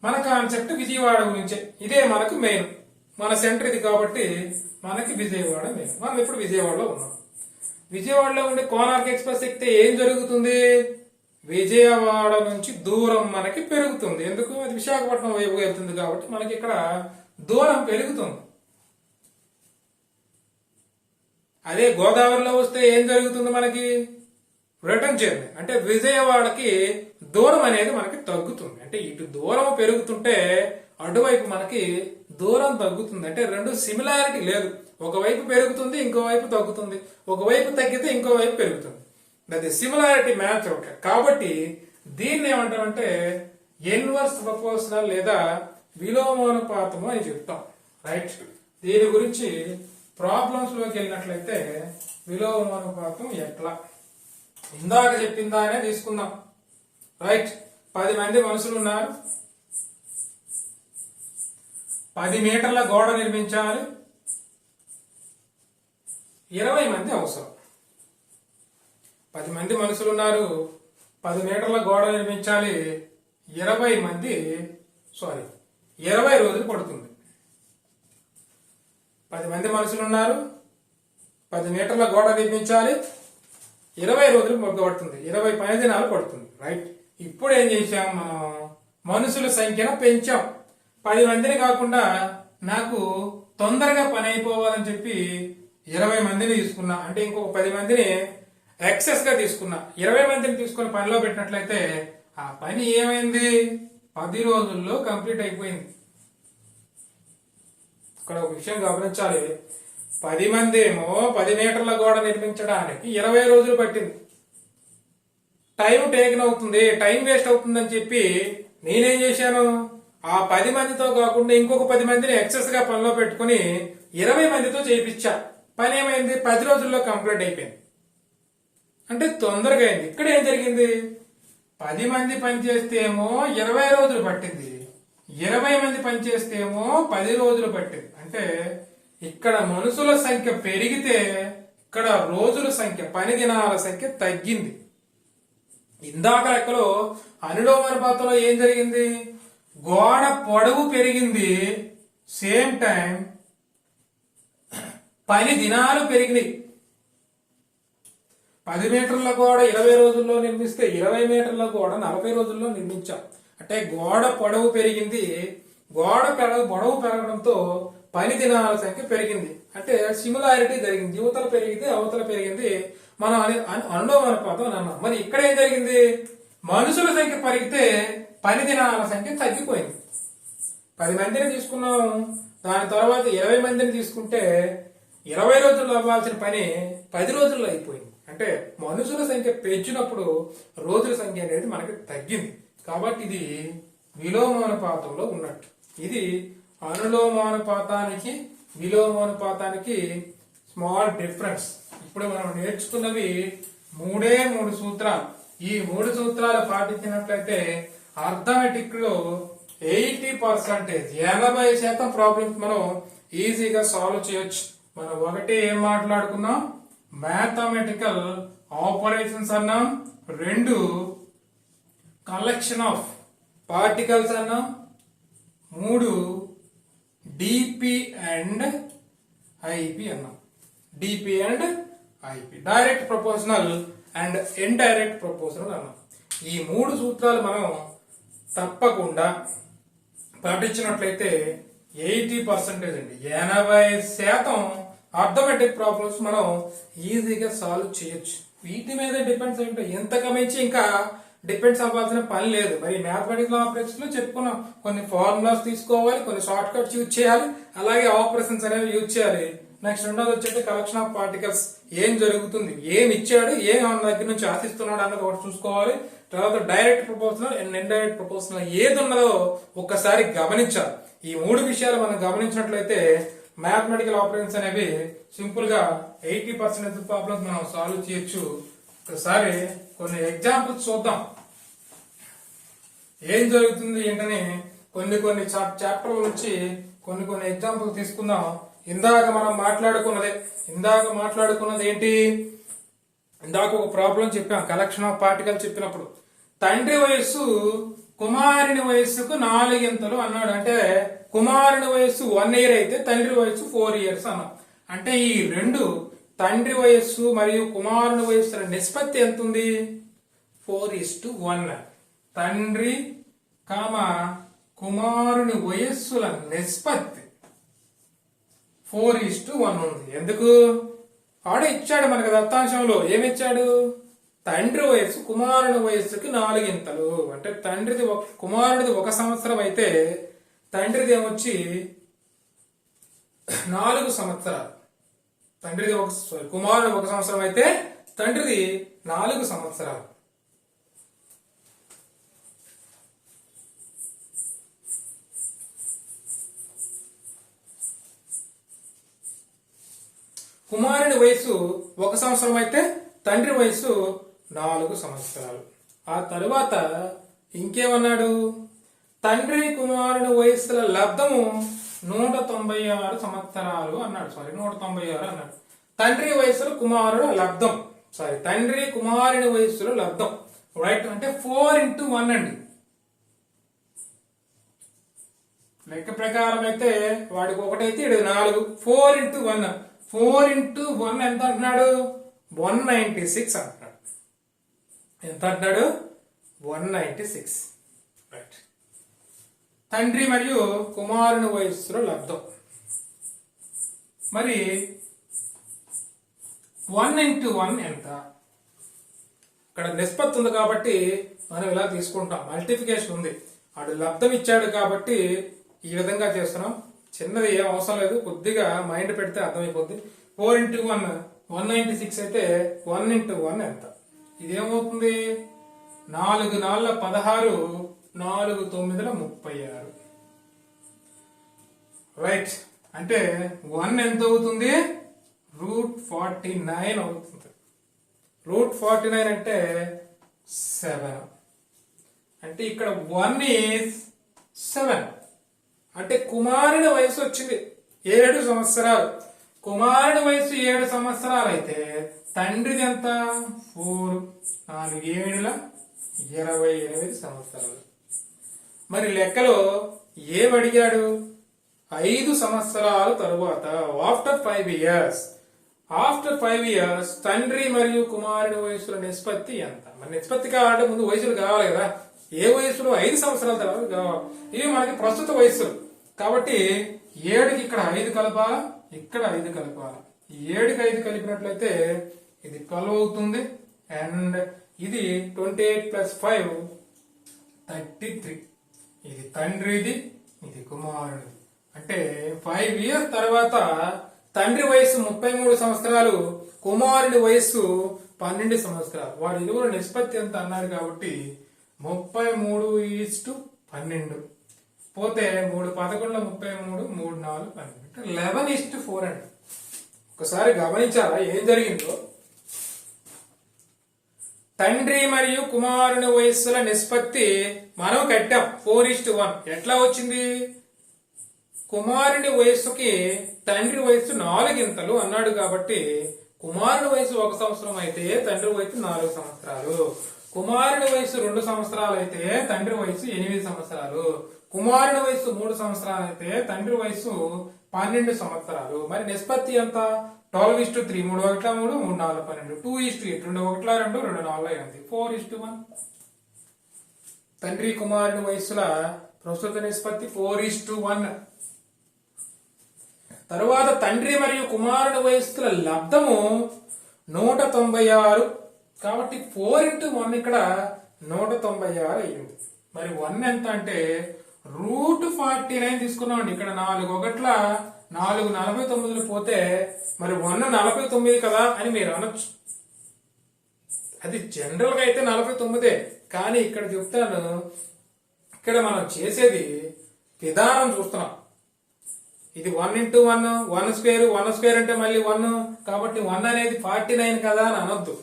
మన కాన్సెప్ట్ విజయవాడ గురించే. ఇదే మనకు మెయిన్, మన సెంటర్ ఇది కాబట్టి మనకి విజయవాడ మెయిన్. మనం ఇప్పుడు విజయవాడలో ఉన్నాం. విజయవాడలో ఉండే కోనార్క్ ఎక్స్ప్రెస్ ఎక్కితే ఏం జరుగుతుంది? విజయవాడ నుంచి దూరం మనకి పెరుగుతుంది. ఎందుకు? అది విశాఖపట్నం వైపు వెళ్తుంది కాబట్టి మనకి ఇక్కడ దూరం పెరుగుతుంది. అదే గోదావరిలో వస్తే ఏం జరుగుతుంది? మనకి రిటర్న్ జర్నీ, అంటే విజయవాడకి దూరం అనేది మనకి తగ్గుతుంది. అంటే ఇటు దూరం పెరుగుతుంటే అటువైపు మనకి దూరం తగ్గుతుంది. అంటే రెండు సిమిలారిటీ లేదు, ఒకవైపు పెరుగుతుంది ఇంకోవైపు తగ్గుతుంది, ఒకవైపు తగ్గితే ఇంకోవైపు పెరుగుతుంది. అది సిమిలారిటీ మ్యాచ్ అవుతాయి. కాబట్టి దీన్ని ఏమంటామంటే ఇన్వర్స్ ప్రపోర్షనల్ లేదా విలోమానుపాతము అని చెప్తాం. రైట్. దీని గురించి ప్రాబ్లమ్స్ లోకి వెళ్ళినట్లయితే విలోమానుపాతం ఎట్లా ఇందాక చెప్పిందానే తీసుకుందాం. రైట్. 10 మంది మనుషులు ఉన్నారు, 10 మీటర్ల గోడ నిర్మించాలి, 20 మంది అవసరం. 10 మంది మనుషులు ఉన్నారు, 10 మీటర్ల గోడ నిర్మించాలి, 20 రోజులు పడుతుంది. 10 మంది మనుషులు ఉన్నారు, 10 మీటర్ల గోడ నిర్మించాలి, 20 రోజులు పడుతుంది, 20 పని దినాలు పడుతుంది. రైట్. ఇప్పుడు ఏం చేశాం, మనం మనుషుల సంఖ్యను పెంచాం. 10 మందిని కాకుండా నాకు తొందరగా పని అయిపోవాలని చెప్పి 20 మందిని తీసుకున్నా. అంటే ఇంకొక 10 మందిని ఎక్సెస్ గా తీసుకున్నా. 20 మందిని తీసుకుని పనిలో పెట్టినట్లయితే ఆ పని ఏమైంది, 10 రోజుల్లో కంప్లీట్ అయిపోయింది. ఇక్కడ ఒక విషయం గమనించాలి. 10 మంది ఏమో 10 మీటర్ల గోడ నిర్మించడానికి 20 రోజులు పట్టింది. టైం టేకన్ అవుతుంది, టైం వేస్ట్ అవుతుందని చెప్పి నేనేం చేశాను, ఆ 10 మందితో కాకుండా ఇంకొక 10 మందిని ఎక్సెస్ గా పనిలో పెట్టుకుని 20 మందితో చేయించా. పని ఏమైంది, 10 రోజుల్లో కంప్లీట్ అయిపోయింది. అంటే తొందరగా అయింది. ఇక్కడ ఏం జరిగింది, 10 మంది పని చేస్తే ఏమో 20 రోజులు పట్టింది, 20 మంది పని చేస్తే ఏమో 10 రోజులు పట్టింది. అంటే ఇక్కడ మనుషుల సంఖ్య పెరిగితే ఇక్కడ రోజుల సంఖ్య, పని దినాల సంఖ్య తగ్గింది. ఇందాక లెక్కలో అనులోమానుపాతంలో ఏం జరిగింది, గోడ పొడవు పెరిగింది, సేమ్ టైం పని దినాలు పెరిగినాయి. 10 మీటర్ల గోడ 20 రోజుల్లో నిర్మిస్తే 20 మీటర్ల గోడ 40 రోజుల్లో నిర్మించాం. అంటే గోడ పొడవు పెరిగింది, గోడ పొడవు పెరగడంతో పని దినాల సంఖ్య పెరిగింది. అంటే సిమిలారిటీ జరిగింది, యువతల పెరిగింది, అవతల పెరిగింది. మనం అనులోమానుపాతం అని అన్నాం. మరి ఇక్కడ ఏం జరిగింది, మనుషుల సంఖ్య పెరిగితే పని దినాల సంఖ్య తగ్గిపోయింది. 10 మందిని తీసుకున్నాం, దాని తర్వాత 20 మందిని తీసుకుంటే 20 రోజుల్లో అవ్వాల్సిన పని 10 రోజుల్లో అయిపోయింది. అంటే మనుషుల సంఖ్య పెంచినప్పుడు రోజుల సంఖ్య అనేది మనకి తగ్గింది. కాబట్టి ఇది విలోమానుపాతంలో ఉన్నట్టు. ఇది అనులోమానుపాతానికి విలోమానుపాతానికి స్మాల్ డిఫరెన్స్. ఇప్పుడు మనం నేర్చుకున్నవి 3 సూత్రాలు. ఈ 3 సూత్రాలు పాటించినట్లయితే అర్థమెటిక్ లో 80%, 80% ప్రాబ్లమ్స్ మనం ఈజీగా సాల్వ్ చేయొచ్చు. మనం ఒకటి ఏం మాట్లాడుకున్నాం, మ్యాథమెటికల్ ఆపరేషన్స్ అన్నాం, 2 కలెక్షన్ ఆఫ్ పార్టికల్స్ అన్నాం, 3 డిపి అండ్ ఐపి అన్నాం. DP and IP, direct proportional and indirect proportional అన్నాం. ఈ 3 సూత్రాలు మనం తప్పకుండా పాటించినట్లయితే 80% అండి, 80% అర్థమెటిక్ ప్రాబ్లమ్స్ మనం ఈజీగా సాల్వ్ చేయొచ్చు. వీటి మీద డిపెండ్స్ ఏంటో ఎంతగా మించి ఇంకా డిపెండ్స్ అవ్వాల్సిన పని లేదు. మరి మ్యాథమెటికల్ ఆపరేషన్స్ లో చెప్పుకున్నాం, కొన్ని ఫార్ములాస్ తీసుకోవాలి, కొన్ని షార్ట్ కట్స్ యూజ్ చేయాలి, అలాగే ఆపరేషన్స్ అనేవి యూజ్ చేయాలి. నెక్స్ట్ రెండోది వచ్చేసి కలెక్షన్ ఆఫ్ పార్టికల్స్, ఏం జరుగుతుంది, ఏం ఇచ్చాడు, ఏం మన దగ్గర నుంచి ఆశిస్తున్నాడు అన్నది ఒకటి చూసుకోవాలి. తర్వాత direct proportional and indirect proportional ఏది ఉన్నదో ఒక్కసారి గమనించాలి. ఈ 3 విషయాలు మనం గమనించినట్లయితే మ్యాథమెటికల్ ఆపరేషన్స్ అనేవి సింపుల్ గా 80% ప్రాబ్లమ్స్ మనం సాల్వ్ చేయొచ్చు. ఒకసారి కొన్ని ఎగ్జాంపుల్స్ చూద్దాం, ఏం జరుగుతుంది ఏంటని. కొన్ని చాప్టర్ల నుంచి కొన్ని ఎగ్జాంపుల్స్ తీసుకుందాం. ఇందాక మాట్లాడుకున్నది ఏంటి, ఇందాక ఒక ప్రాబ్లం చెప్పాం, కలెక్షన్ ఆఫ్ పార్టికల్ చెప్పినప్పుడు తండ్రి వయస్సు కుమారుని వయస్సుకు 4 అన్నాడు. అంటే కుమారుని వయస్సు 1 year అయితే తండ్రి వయస్సు 4 years అన్నాం. అంటే ఈ 2 తండ్రి వయస్సు మరియు కుమారుని వయస్సుల నిష్పత్తి ఎంత ఉంది, 4:1. తండ్రి కుమారుని వయస్సుల నిష్పత్తి 4:1 ఉంది. ఎందుకు, ఆడ ఇచ్చాడు మనకు దత్తాంశంలో, ఏమిచ్చాడు, తండ్రి వయస్సు కుమారుని వయస్సుకి 4 అంటే కుమారుడిది 1 సంవత్సరం అయితే తండ్రిది ఏమొచ్చి 4 సంవత్సరాలు. కుమారుడు 1 సంవత్సరం అయితే తండ్రిది 4 సంవత్సరాలు. కుమారుని వయస్సు 1 సంవత్సరం అయితే తండ్రి వయస్సు 4 సంవత్సరాలు. ఆ తరువాత ఇంకేమన్నాడు, తండ్రి కుమారుని వయస్సుల లబ్ధము 196 సంవత్సరాలు అన్నాడు. 196 అన్నాడు. తండ్రి వయసులో కుమారుడు లబ్ధం. సారీ, తండ్రి కుమారుని వయసులో లబ్ధం. రైట్, అంటే 4 into 1 అండి. లెక్క ప్రకారం అయితే వాడికి ఒకటైతే ఇది 4. 4 into 1. 4 into 1 ఎంత అంటున్నాడు? 196 అంటున్నాడు. ఎంత అంటున్నాడు? 196. రైట్, తండ్రి మరియు కుమారుని వయస్సులో లబ్ధం. మరి 1 into 1 ఎంత? ఇక్కడ నిష్పత్తి ఉంది కాబట్టి మనం ఇలా తీసుకుంటాం. మల్టిఫికేషన్ ఉంది, ఆడు లబ్ధం ఇచ్చాడు కాబట్టి ఈ విధంగా చేస్తున్నాం. చిన్నది ఏం అవసరం లేదు, కొద్దిగా మైండ్ పెడితే అర్థమైపోద్ది. 4 into 1 196 అయితే 1 into 1 ఎంత? ఇదేమవుతుంది? 4 4 16, 4 9 36. రైట్, అంటే 1 ఎంత అవుతుంది? √49 అవుతుంది. √49 అంటే 7. అంటే ఇక్కడ 1 is 7. అంటే కుమారుని వయసు వచ్చింది 7 సంవత్సరాలు. కుమారుని వయసు 7 సంవత్సరాలు అయితే తండ్రిది ఎంత? 4 4 7 28 సంవత్సరాలు. మరి లెక్కలో ఏమడిగాడు? 5 సంవత్సరాల తరువాత, ఆఫ్టర్ 5 years, ఆఫ్టర్ 5 years తండ్రి మరియు కుమారుని వయసుల నిష్పత్తి ఎంత? మరి నిష్పత్తి కావాలంటే ముందు వయసులు కావాలి కదా. ఏ వయసులో? 5 సంవత్సరాల తర్వాత కావాలి. ఇవి మనకి ప్రస్తుత వయస్సులు కాబట్టి 7కి ఇక్కడ 5 కలపాలా, ఇక్కడ 5 కలపాలా. 7కి 5 కలిపినట్లయితే ఇది 12 అవుతుంది. అండ్ ఇది 28 + 5 33. ఇది తండ్రిది, ఇది కుమారుడిది. అంటే 5 years తర్వాత తండ్రి వయసు 33 సంవత్సరాలు, కుమారుడి వయస్సు 12 సంవత్సరాలు. వారి ఇరువురు నిష్పత్తి ఎంత అన్నారు కాబట్టి 33:12 పోతే 3 11 33, 3 4 12, 11:4 అండి. ఒకసారి గమనించారా ఏం జరిగిందో? తండ్రి మరియు కుమారుని వయస్సుల నిష్పత్తి మనం కట్టాం 4:1. ఎట్లా వచ్చింది? కుమారుని వయస్సుకి తండ్రి వయస్సు 4 అన్నాడు కాబట్టి కుమారుని వయసు 1 సంవత్సరం అయితే తండ్రి వయసు 4 సంవత్సరాలు. కుమారుని వయసు 2 సంవత్సరాలు అయితే తండ్రి వయసు 8 సంవత్సరాలు. కుమారుని వయసు 3 సంవత్సరాలు అయితే తండ్రి వయసు 12 సంవత్సరాలు. మరి నిష్పత్తి ఎంత? 12:3, 3 1 3, 3 4 12, 2:8, 2 1 2, 2 4 8, 4:1. తండ్రి కుమారుని వయసుల ప్రస్తుత నిష్పత్తి 4:1. తరువాత తండ్రి మరియు కుమారుని వయస్సుల లబ్ధము 196 కాబట్టి 4 into 1 ఇక్కడ 196 అయ్యింది. మరి 1 ఎంత అంటే √49 తీసుకున్నామండి. ఇక్కడ 4 1 4 49 పోతే మరి 1 49 కదా అని మీరు అనొచ్చు. అది జనరల్ గా అయితే 49, కానీ ఇక్కడ చెప్తాను, ఇక్కడ మనం చేసేది విధానం చూస్తున్నాం. ఇది 1 into 1, 1 square, 1 square అంటే మళ్ళీ 1 కాబట్టి 1 అనేది 49 కదా అని అనొద్దు.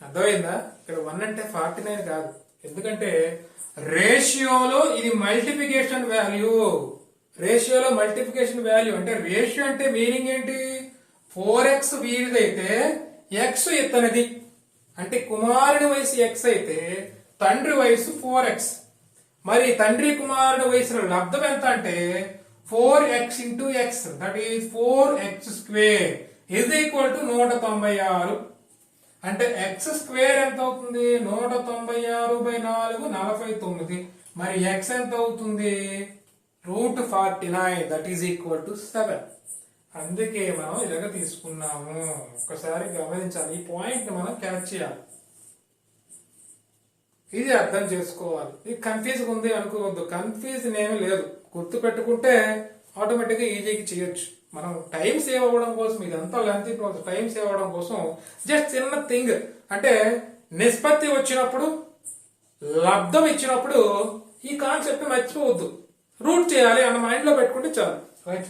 అర్థమైందా? ఇక్కడ 1 అంటే 49 కాదు. ఎందుకంటే రేషియోలో ఇది మల్టిప్లికేషన్ వాల్యూ. రేషియోలో మల్టిప్లికేషన్ వాల్యూ అంటే రేషియో అంటే మీనింగ్ ఏంటి? 4x వీరిదైతే x ఇతనిది. అంటే కుమారుడి వయసు x అయితే తండ్రి వయసు 4x. మరి తండ్రి కుమారుడి వయసులో లబ్ధం ఎంత అంటే 4x into x, that is 4x square is equal to 196. అంటే x స్క్వేర్ ఎంత అవుతుంది? 196/4 49. మరి x ఎంత అవుతుంది? √49, that is equal to 7. అందుకే మనం ఇలాగ తీసుకున్నాము. ఒక్కసారి గమనించాలి, ఈ పాయింట్ మనం క్యాచ్ చేయాలి, ఇది అర్థం చేసుకోవాలి. ఇది కన్ఫ్యూజ్ ఉంది అనుకోవద్దు, కన్ఫ్యూజ్ ఏమీ లేదు. గుర్తు పెట్టుకుంటే ఆటోమేటిక్ గా ఈజీగా చేయొచ్చు. మనం టైం సేవ్ అవ్వడం కోసం, ఇదంతా లెంతీ ప్రాసెస్, టైం సేవ్ అవ్వడం కోసం జస్ట్ చిన్న థింగ్ అంటే నిష్పత్తి వచ్చినప్పుడు, లబ్ధం ఇచ్చినప్పుడు ఈ కాన్సెప్ట్ మర్చిపోవద్దు, రూట్ చేయాలి అన్న మైండ్ లో పెట్టుకుంటే చాలు. రైట్,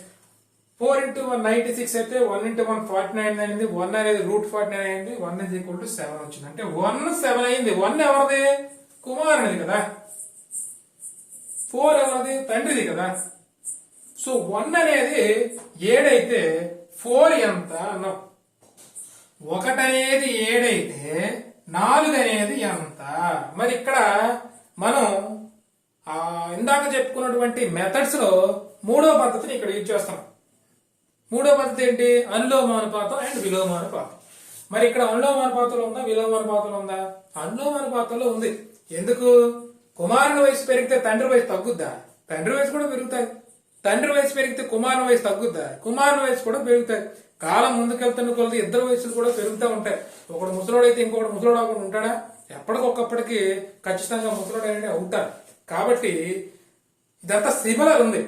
4 into 1 96 అయితే 1 into 1 49 అయింది. 1 అనేది √49 అయింది. 1 is equal to 7 వచ్చింది. అంటే 1 7 అయింది. 1 ఎవరిది? కుమారునిది కదా. 4 ఎవరిది? తండ్రిది కదా. సో 1 అనేది 7 అయితే 4 ఎంత అన్నాం. 1 అనేది 7 అయితే 4 అనేది ఎంత? మరి ఇక్కడ మనం ఇందాక చెప్పుకున్నటువంటి మెథడ్స్ లో మూడో పద్ధతిని ఇక్కడ యూజ్ చేస్తాం. మూడో పద్ధతి ఏంటి? అనులోమానుపాతం అండ్ విలోమానుపాతం. మరి ఇక్కడ అనులోమానుపాతంలో ఉందా, విలోమానుపాతంలో ఉందా? అనులోమానుపాతంలో ఉంది. ఎందుకు? కుమారుని వయసు పెరిగితే తండ్రి వయసు తగ్గుద్దా? తండ్రి వయసు కూడా పెరుగుతాయి. తండ్రి వయసు పెరిగితే కుమారుని వయసు తగ్గుద్దా? కుమారుని వయసు కూడా పెరుగుతాయి. కాలం ముందుకెళ్తున్న కొలది ఇద్దరు వయసులు కూడా పెరుగుతూ ఉంటాయి. ఒకడు ముసలోడైతే ఇంకొకటి ముసలోడు అవ్వకుండా ఉంటాడా? ఎప్పటికొక్కప్పటికి ఖచ్చితంగా ముసలోడు అనేది అవుతాడు. కాబట్టి ఇదంతా సిమిలర్ ఉంది.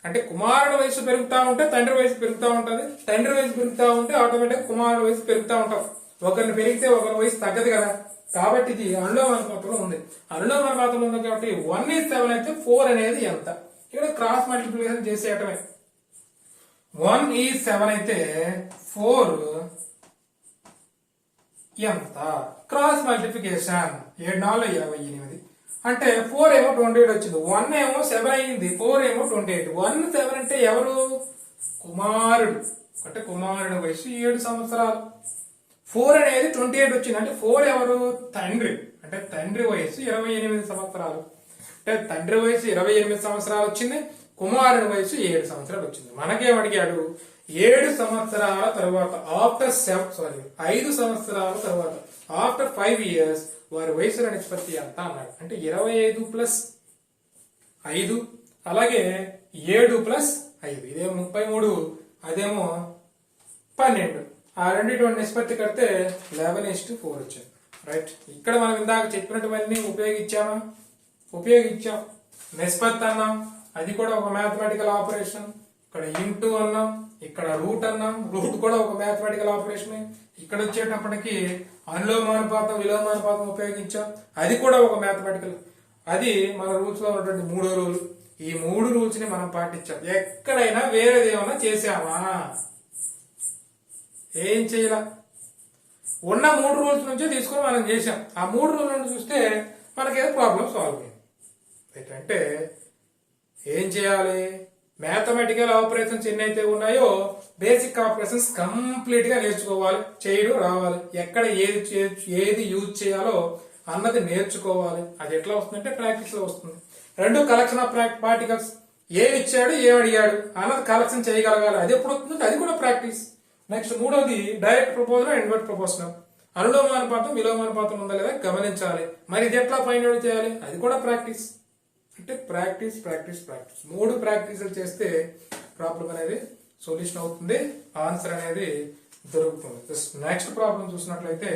అంటే కుమారుడు వయసు పెరుగుతూ ఉంటే తండ్రి వయసు పెరుగుతూ ఉంటుంది. తండ్రి వయసు పెరుగుతూ ఉంటే ఆటోమేటిక్ కుమారుడు వయసు పెరుగుతూ ఉంటాం. ఒకరిని పెరిగితే ఒకరి వయసు తగ్గదు కదా. కాబట్టి ఇది అనులోమానుపాతంలో ఉంది. అనులోమానుపాతంలో ఉంది కాబట్టి 1:7 అయితే 4 అనేది ఎంత? ఇక్కడ క్రాస్ మల్టిప్లికేషన్ చేసేయటమే. 1:7 అయితే 4 ఎంత? క్రాస్ మల్టిప్లికేషన్ 7 4 28 అంటే 4 ఏమో 28 వచ్చింది. 1 ఏమో 7 అయింది, 4 ఏమో 28. 1 7 అంటే ఎవరు? కుమారుడు. అంటే కుమారుడు వయసు 7 సంవత్సరాలు. 4 అనేది 28 వచ్చింది. అంటే 4 ఎవరు? తండ్రి. అంటే తండ్రి వయసు 28 సంవత్సరాలు. అంటే తండ్రి వయసు 28 సంవత్సరాలు వచ్చింది, కుమారుడి వయసు 7 సంవత్సరాలు వచ్చింది. మనకేం అడిగాడు? 7 సంవత్సరాల తర్వాత ఆఫ్టర్ 5 సంవత్సరాల తర్వాత ఆఫ్టర్ 5 years వారి వయసుల నిష్పత్తి ఎంత అన్నాడు. అంటే 25 ప్లస్ 5 అలాగే 7 ప్లస్ 5 ఇదేమో 33, అదేమో 12. ఆ రెండింటి నిష్పత్తి కడితే 11:4 వచ్చింది. రైట్. ఇక్కడ మనం ఇందాక చెప్పినటువన్నీ ఉపయోగించాం. నిష్పత్తి అన్నాం, అది కూడా ఒక మ్యాథమెటికల్ ఆపరేషన్. ఇక్కడ ఇంటూ అన్నాం, ఇక్కడ రూట్ అన్నాం, రూట్ కూడా ఒక మ్యాథమెటికల్ ఆపరేషన్. ఇక్కడ వచ్చేటప్పటికి అనులోమానుపాతం విలోమానుపాతం ఉపయోగించాం, అది కూడా ఒక మ్యాథమెటికల్. అది మన రూల్స్ లో ఉన్నటువంటి 3వ రూల్. ఈ 3 రూల్స్ ని మనం పాటించాం. ఎక్కడైనా వేరేది ఏమన్నా చేసామా? ఏం చేయాల? ఉన్న 3 రూల్స్ నుంచే తీసుకొని మనం చేసాం. ఆ 3 రూల్ నుండి చూస్తే మనకేదో ప్రాబ్లం సాల్వ్ అయింది. అంటే ఏం చేయాలి? మ్యాథమెటికల్ ఆపరేషన్స్ ఎన్నైతే ఉన్నాయో బేసిక్ ఆపరేషన్స్ కంప్లీట్ గా నేర్చుకోవాలి, చేయడం రావాలి. ఎక్కడ ఏది యూజ్ చేయాలో అన్నది నేర్చుకోవాలి. అది ఎట్లా వస్తుందంటే ప్రాక్టీస్ లో వస్తుంది. 2 కలెక్షన్ ఆఫ్ పార్టికల్స్, ఏమి ఇచ్చాడు ఏమి అడిగాడు అన్నది కలెక్షన్ చేయగలగాలి. అది ఎప్పుడు వస్తుంది? అది కూడా ప్రాక్టీస్. నెక్స్ట్ 3వది డైరెక్ట్ ప్రపోజల్, ఇన్వర్ట్ ప్రపోజల్. అనులోమానుపాతం విలోమానుపాతం ఉందా లేదా గమనించాలి. మరి ఇది ఎట్లా ఫైండ్ అవుట్ చేయాలి? అది కూడా ప్రాక్టీస్. అంటే ప్రాక్టీస్ ప్రాక్టీస్ ప్రాక్టీస్ 3 ప్రాక్టీసులు చేస్తే ప్రాబ్లం అనేది సొల్యూషన్ అవుతుంది, ఆన్సర్ అనేది దొరుకుతుంది. నెక్స్ట్ ప్రాబ్లం చూసినట్లయితే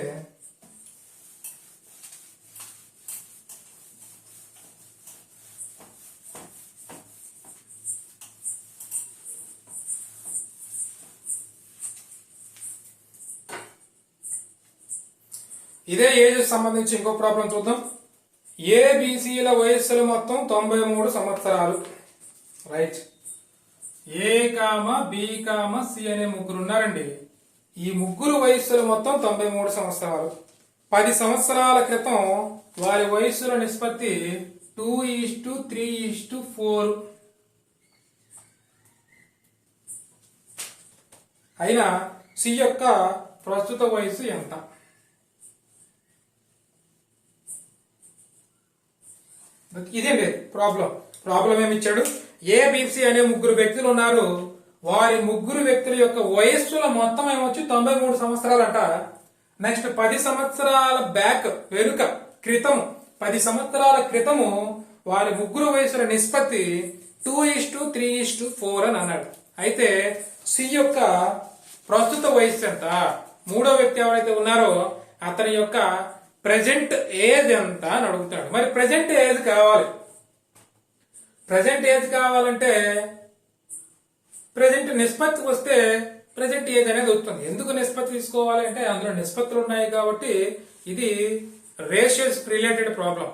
ఇదే ఏజ్ సంబంధించి ఇంకో ప్రాబ్లం చూద్దాం. ఏబిసిల వయస్సులు మొత్తం 93 సంవత్సరాలు. రైట్. ఏ కామ బి కామ సి అనే ముగ్గురు ఉన్నారండి. ఈ ముగ్గురు వయస్సులు మొత్తం 93 సంవత్సరాలు. 10 సంవత్సరాల క్రితం వారి వయస్సుల నిష్పత్తి 2:3:4. అయినా సి యొక్క ప్రస్తుత వయసు ఎంత? ఇదే లేదు ప్రాబ్లం ఏమిచ్చాడు? ఏబిసి అనే ముగ్గురు వ్యక్తులు ఉన్నారు. వారి ముగ్గురు వ్యక్తుల యొక్క వయస్సుల మొత్తం ఏమొచ్చి 93 సంవత్సరాలు అంట. నెక్స్ట్ 10 సంవత్సరాల బ్యాక్ క్రితము 10 సంవత్సరాల క్రితము వారి ముగ్గురు వయసుల నిష్పత్తి 2:3:4 అని అన్నాడు. అయితే సి యొక్క ప్రస్తుత వయస్సు ఎంత? 3వ వ్యక్తి ఎవరైతే ఉన్నారో అతని యొక్క ప్రెజెంట్ ఏజ్ ఎంత అని అడుగుతాడు. మరి ప్రెజెంట్ ఏజ్ కావాలి. ప్రెజెంట్ ఏజ్ కావాలంటే ప్రెజెంట్ నిష్పత్తికి వస్తే ప్రెజెంట్ ఏజ్ అనేది వస్తుంది. ఎందుకు నిష్పత్తి తీసుకోవాలి అంటే అందులో నిష్పత్తులు ఉన్నాయి కాబట్టి ఇది రేషియోస్ రిలేటెడ్ ప్రాబ్లం.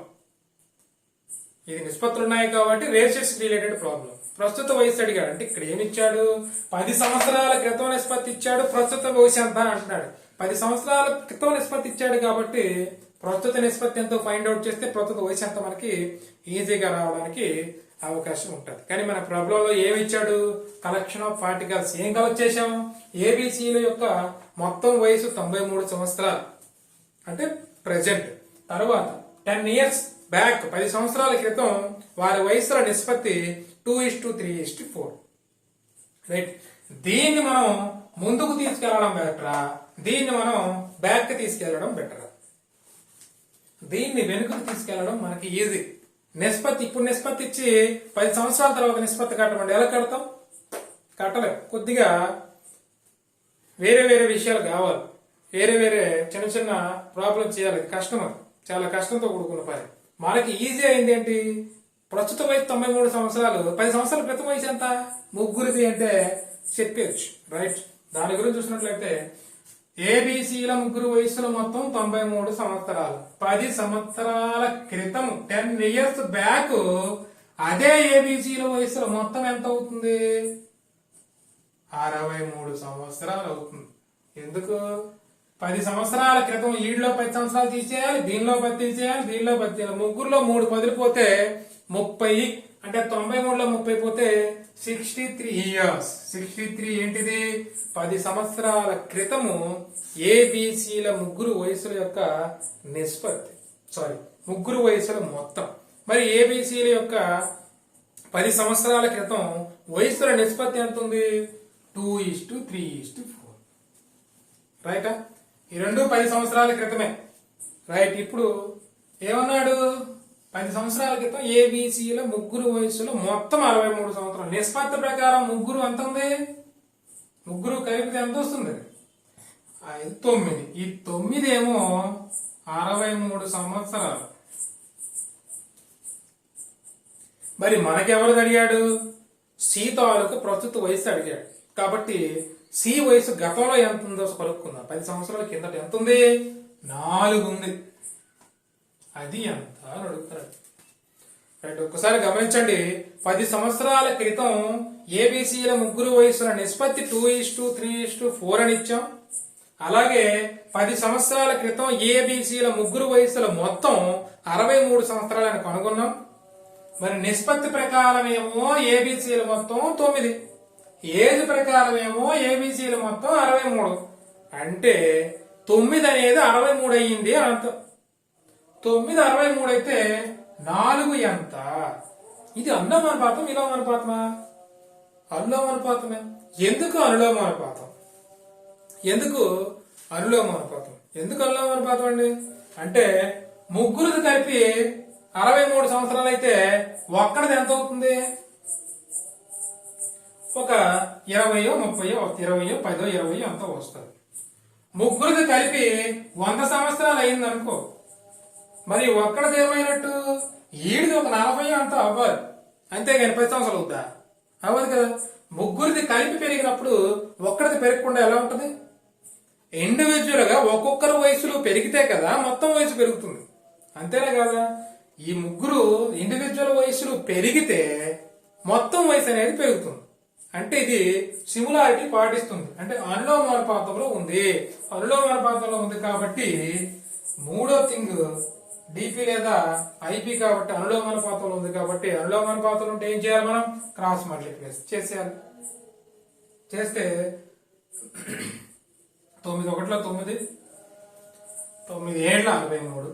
ఇది నిష్పత్తులు ఉన్నాయి కాబట్టి రేషియోస్ రిలేటెడ్ ప్రాబ్లం. ప్రస్తుత వయసు అడిగాడు అంటే ఇక్కడ ఏమి ఇచ్చాడు? 10 సంవత్సరాల క్రితం నిష్పత్తి ఇచ్చాడు, ప్రస్తుత వయసు ఎంత అంటున్నాడు. 10 సంవత్సరాల క్రితం నిష్పత్తి ఇచ్చాడు కాబట్టి ప్రస్తుత నిష్పత్తి ఎంతో ఫైండ్ అవుట్ చేస్తే ప్రస్తుత వయసు ఎంత మనకి ఈజీగా రావడానికి అవకాశం ఉంటుంది. కానీ మన ప్రాబ్లంలో ఏమి ఇచ్చాడు? Collection of particles. ఏం కలెక్ట్ చేశాం? ఏబిసిల యొక్క మొత్తం వయసు 93 సంవత్సరాలు అంటే ప్రెజెంట్. తర్వాత 10 years బ్యాక్ 10 సంవత్సరాల క్రితం వారి వయసుల నిష్పత్తి 2:3:4. రైట్. దీన్ని మనం ముందుకు తీసుకెళ్లడం బెటరా, దీన్ని మనం బ్యాక్ తీసుకెళ్లడం బెటరా? దీన్ని వెనుకకు తీసుకెళ్లడం మనకి ఈజీ. నిష్పత్తి ఇప్పుడు నిష్పత్తి ఇచ్చి 10 సంవత్సరాల తర్వాత నిష్పత్తి కట్టమండి, ఎలా కడతాం? కట్టలేం. కొద్దిగా వేరే వేరే విషయాలు కావాలి, వేరే వేరే చిన్న చిన్న ప్రాబ్లం చేయాలి. కష్టం, అది చాలా కష్టంతో కూడుకున్న పని. మనకి ఈజీ అయింది ఏంటి? ప్రస్తుత వయసు 93 సంవత్సరాలు, 10 సంవత్సరాల క్రితం వయసు ఎంత? ముగ్గురిది అంటే చెప్పేయచ్చు. రైట్. దాని గురించి చూసినట్లయితే ఏబిసిల ముగ్గురు వయసులు మొత్తం 93 సంవత్సరాలు. 10 సంవత్సరాల క్రితం 10 years బ్యాక్ అదే ఏబిసిల వయసులో మొత్తం ఎంత అవుతుంది? 63 సంవత్సరాలు అవుతుంది. ఎందుకు? 10 సంవత్సరాల క్రితం ఈడిలో 10 సంవత్సరాలు తీసేయాలి, దీనిలో 10 తీసేయాలి, దీనిలో 10 తీయాలి. ముగ్గురులో 3 10 పోతే 30, అంటే 93లో 30 పోతే 63 years. 63 ఏంటిది? 10 సంవత్సరాల క్రితము ఏబిసిల ముగ్గురు వయసుల యొక్క నిష్పత్తి, ముగ్గురు వయసుల మొత్తం. మరి ఏబిసిల యొక్క 10 సంవత్సరాల క్రితం వయసుల నిష్పత్తి ఎంత ఉంది? 2:3:4. రైటా? ఈ రెండు 10 సంవత్సరాల క్రితమే. రైట్. ఇప్పుడు ఏమన్నాడు? 10 సంవత్సరాల క్రితం ఏబిసిల ముగ్గురు వయసులో మొత్తం 63 సంవత్సరాలు. నిష్పత్తి ప్రకారం ముగ్గురు ఎంత ఉంది? ముగ్గురు కలిపితే ఎంత వస్తుంది? 9. ఈ 9 ఏమో 63 సంవత్సరాలు. మరి మనకెవరు అడిగాడు? సి తాలూకు ప్రస్తుత వయసు అడిగాడు. కాబట్టి సి వయసు గతంలో ఎంత ఉందో కనుక్కుందాం. 10 సంవత్సరాల కిందట ఎంత ఉంది? 4 ఉంది. అది ఎంత అని అడుగుతాడు. రైట్. ఒక్కసారి గమనించండి. 10 సంవత్సరాల క్రితం ఏబిసిల ముగ్గురు వయసుల నిష్పత్తి 2:3:4 అని ఇచ్చాం. అలాగే 10 సంవత్సరాల క్రితం ఏబిసిల ముగ్గురు వయసుల మొత్తం 63 సంవత్సరాలు అని కనుగొన్నాం. మరి నిష్పత్తి ప్రకారం ఏమో ఏబిసిల మొత్తం 9, ఏజ్ ప్రకారం ఏమో ఏబిసిల మొత్తం 63. అంటే 9 అనేది 63 అయ్యింది అని అర్థం. 9 63 అయితే 4 ఎంత? ఇది అనులోమానుపాతం, విలోమానుపాతమా? అనులోమానుపాతమే. ఎందుకు అనులోమానుపాతం? ఎందుకు అనులోమానుపాతం? ఎందుకు అనులోమానుపాతం అండి అంటే ముగ్గురుది కలిపి 63 సంవత్సరాలు అయితే ఒక్కడిది ఎంత అవుతుంది? ఒక 20, 30, 20, 10, 20 అంతా వస్తుంది. ముగ్గురిది కలిపి 100 సంవత్సరాలు అయింది అనుకో, మరి ఒక్కడిది ఏమైనట్టు? ఈడిది ఒక 40 అంతా అవ్వాలి. అంతేగాని 10 సంవత్సరాలు అవుతా అవ్వదు కదా. ముగ్గురిది కలిపి పెరిగినప్పుడు ఒక్కడిది పెరగకుండా ఎలా ఉంటది? ఇండివిజువల్ గా ఒక్కొక్కరు వయసులో పెరిగితే కదా మొత్తం వయసు పెరుగుతుంది. అంతేనా కదా? ఈ ముగ్గురు ఇండివిజువల్ వయసులు పెరిగితే మొత్తం వయసు అనేది పెరుగుతుంది. అంటే ఇది సిమిలారిటీ పాటిస్తుంది. అంటే అనులోమానుపాతంలో ఉంది. అనులోమానుపాతంలో ఉంది కాబట్టి మూడో థింగ్ డిపి లేదా ఐపి కాబట్టి అనులోమానుపాతంలో ఉంది కాబట్టి అనులోమానుపాతంలో ఉంటే ఏం చేయాలి? మనం క్రాస్ మల్టిప్లికేషన్ చేసేయాలి. చేస్తే 9 1 9, 9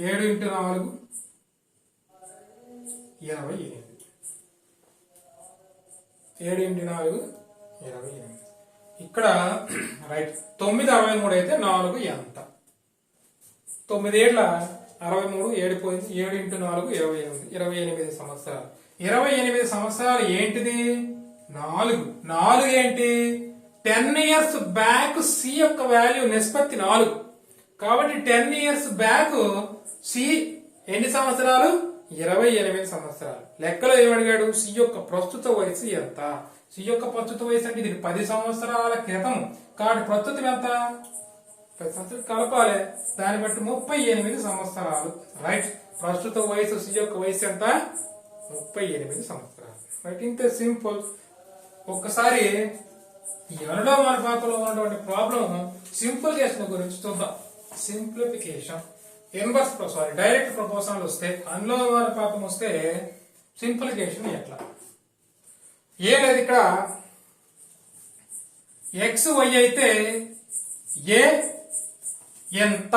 7 43, 7 × 4 28, 7 × 4 28. ఇక్కడ రైట్ 9 63 అయితే 4 ఎంత? 9 ఏళ్ల 63, 7 పోయింది, 7 × 4 28, 28 సంవత్సరాలు. 28 సంవత్సరాలు ఏంటిది? 4 ఏంటి? 10 years బ్యాక్ సి యొక్క వాల్యూ నిష్పత్తి 4 కాబట్టి 10 years బ్యాక్ సి ఎన్ని సంవత్సరాలు? 28 సంవత్సరాలు. లెక్కలో ఏమడిగాడు? సి యొక్క ప్రస్తుత వయసు ఎంత? సి యొక్క ప్రస్తుత వయసు అంటే ఇది 10 సంవత్సరాల క్రితం కాబట్టి ప్రస్తుతం ఎంత? 10 సంవత్సరాలు కలపాలి. దాన్ని బట్టి 38 సంవత్సరాలు. రైట్. ప్రస్తుత వయసు సి యొక్క వయసు ఎంత? 38 సంవత్సరాలు. రైట్. ఇంత సింపుల్. ఒక్కసారి ఈ అనులోమానుపాతంలో ఉన్నటువంటి ప్రాబ్లం సింపుల్ చేసిన గురించి చూద్దాం. సింప్లిఫికేషన్. డైరెక్ట్ ప్రపోజల్ వస్తే, అనులోమానుపాతం వస్తే సింప్లిఫికేషన్ ఎట్లా? ఏం లేదు, ఇక్కడ ఎక్స్ వై అయితే ఏ ఎంత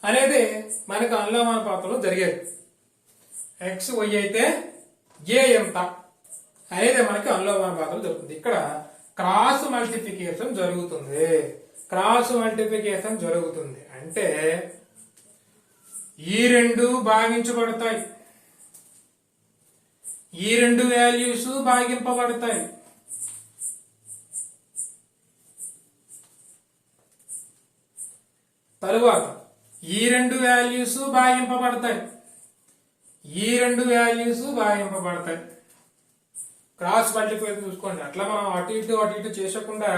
అనేది మనకు అనులోమానుపాతంలో జరిగేది. ఎక్స్ వై అయితే ఏ ఎంత అనేది మనకి అనులోమానుపాతంలో జరుగుతుంది. ఇక్కడ క్రాస్ మల్టిప్లికేషన్ జరుగుతుంది. క్రాస్ మల్టిప్లికేషన్ జరుగుతుంది అంటే ఈ రెండు భాగించబడతాయి, ఈ రెండు వాల్యూస్ భాగింపబడతాయి. తరువాత ఈ రెండు వాల్యూస్ భాగింపబడతాయి, ఈ రెండు వాల్యూస్ భాగింపబడతాయి. క్రాస్ మల్టిప్లికేషన్ చూసుకోండి. అట్లా మనం అటు ఇటు చేసకుండా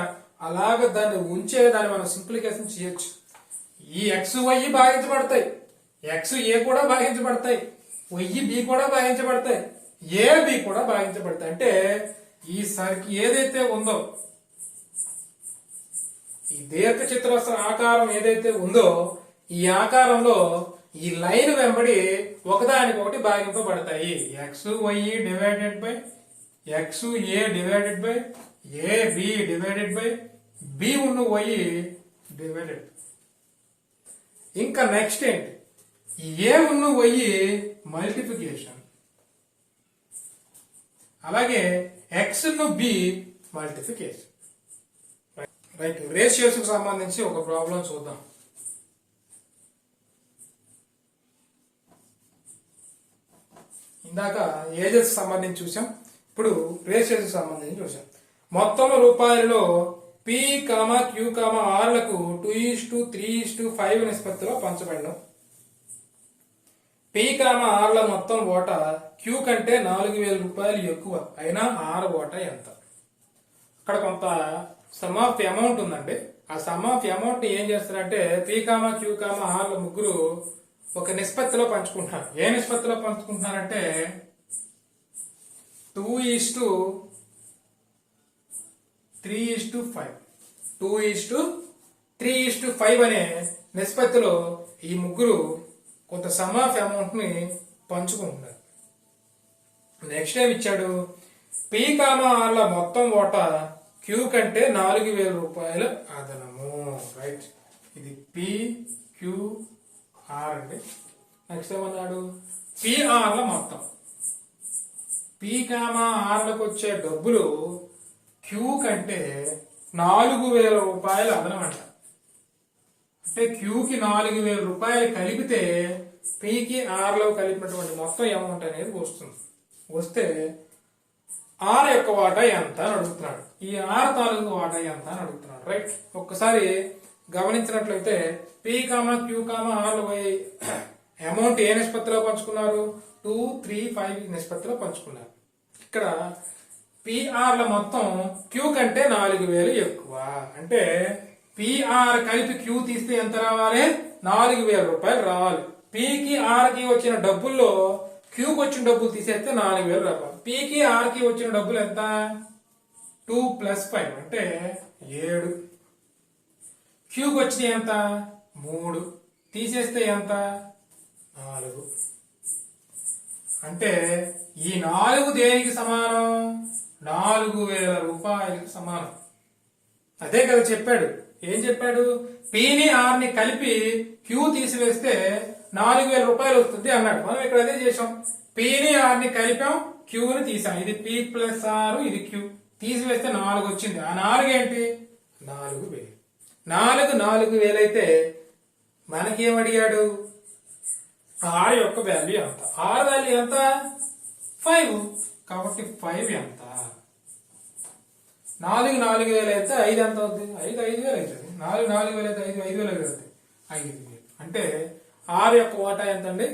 అలాగ దాన్ని ఉంచే దాన్ని మనం సింప్లిఫికేషన్ చేయొచ్చు. ఈ ఎక్స్ వై భాగించబడతాయి, ఎక్స్ ఏ కూడా భాగించబడతాయి, వై బి కూడా భాగించబడతాయి, ఏ బి కూడా భాగించబడతాయి. అంటే ఈ సర్కిల్ ఏదైతే ఉందో, ఈ దీర్ఘ చతురస్ర ఆకారం ఏదైతే ఉందో, ఈ ఆకారంలో ఈ లైన్ వెంబడి ఒకదానికొకటి భాగింపబడతాయి. X Y divided by X A divided by A B divided by B ఉన్న వై డివైడెడ్. ఇంకా నెక్స్ట్ ఏంటి, ఏ ఉన్న వై మల్టిప్లికేషన్, అలాగే ఎక్స్ ను బి మల్టిప్లికేషన్. రైట్, రేషియోస్ కు సంబంధించి ఒక ప్రాబ్లం చూద్దాం. ఇందాక ఏజెస్ సంబంధించి చూసాం, ఇప్పుడు రేషియోస్ సంబంధించి చూసాం. మొత్తం రూపాయలలో పి కామా క్యూ కామా ఆర్లకు 2:3:5 నిష్పత్తిలో పంచబడిన పి కామా ఆర్ల మొత్తం ఓటా క్యూ కంటే 4,000 రూపాయలు ఎక్కువ అయినా ఆర్ ఓటా ఎంత? అక్కడ కొంత సమ్ ఆఫ్ అమౌంట్ ఉందండి. ఆ సమ్ ఆఫ్ అమౌంట్ ని ఏం చేస్తారంటే పి కామా క్యూ కామా ఆర్ల ముగ్గురు ఒక నిష్పత్తిలో పంచుకుంటున్నారు. ఏ నిష్పత్తిలో పంచుకుంటున్నారంటే 2:3:5 2:3:5 అనే నిష్పత్తిలో ఈ ముగ్గురు కొంత సమ్ ఆఫ్ అమౌంట్ ని పంచుకుంటున్నారు. నెక్స్ట్ ఏం ఇచ్చాడు, పి కామా ఆర్ల మొత్తం ఓటా క్యూ కంటే 4,000 రూపాయలు అదనము. రైట్, ఇది పి క్యూ ఆర్ అండి. నెక్స్ట్ ఏమన్నాడు, పిఆర్ల మొత్తం, పి కామా ఆర్లకు వచ్చే డబ్బులు క్యూ కంటే 4,000 రూపాయలు అదనం అంట. అంటే క్యూకి 4,000 రూపాయలు కలిపితే పికి ఆర్లో కలిపినటువంటి మొత్తం అమౌంట్ అనేది వస్తుంది. వస్తే ఆర్ యొక్క వాటా ఎంత అని అడుగుతున్నాడు, ఈ ఆర్ తాలూకు వాటా ఎంత అని అడుగుతున్నాడు. రైట్, ఒక్కసారి గమనించినట్లయితే పి కామా క్యూ కామా ఆర్ల అమౌంట్ ఏ నిష్పత్తిలో పంచుకున్నారు, 2:3:5 నిష్పత్తిలో పంచుకున్నారు. ఇక్కడ పిఆర్ల మొత్తం క్యూ కంటే 4,000 ఎక్కువ. అంటే పిఆర్ కలిపి క్యూ తీస్తే ఎంత రావాలి, 4,000 రూపాయలు రావాలి. పికి ఆర్కి వచ్చిన డబ్బుల్లో క్యూకి వచ్చిన డబ్బులు తీసేస్తే 4,000 రావాలి. పికి ఆర్కి వచ్చిన డబ్బులు ఎంత, 2 + 5 అంటే 7. క్యూకి వచ్చిన ఎంత, 3 తీసేస్తే ఎంత, 4. అంటే ఈ 4 దేనికి సమానం, 4,000 రూపాయలకి సమానం. అదే కదా చెప్పాడు. ఏం చెప్పాడు, పిని ఆర్ని కలిపి క్యూ తీసివేస్తే 4,000 రూపాయలు వస్తుంది అన్నాడు. మనం ఇక్కడ అదే చేసాం, పిని ఆర్ని కలిపాం, క్యూని తీసాం. ఇది పి + ఆర్, ఇది క్యూ. తీసివేస్తే 4 వచ్చింది. ఆ 4 ఏంటి, 4,000. 4,000 అయితే మనకేమడిగాడు, ఆర్ యొక్క వాల్యూ ఎంత, ఆర్ వాల్యూ ఎంత, 5. కాబట్టి 5 ఎంత, 4,000 అయితే 5 ఎంత అవుతుంది, 5,000 అవుతుంది. 4,000 అయితే 5,000 అవుతుంది, 5,000. అంటే ఆర్ యొక్క వాటా ఎంత అండి,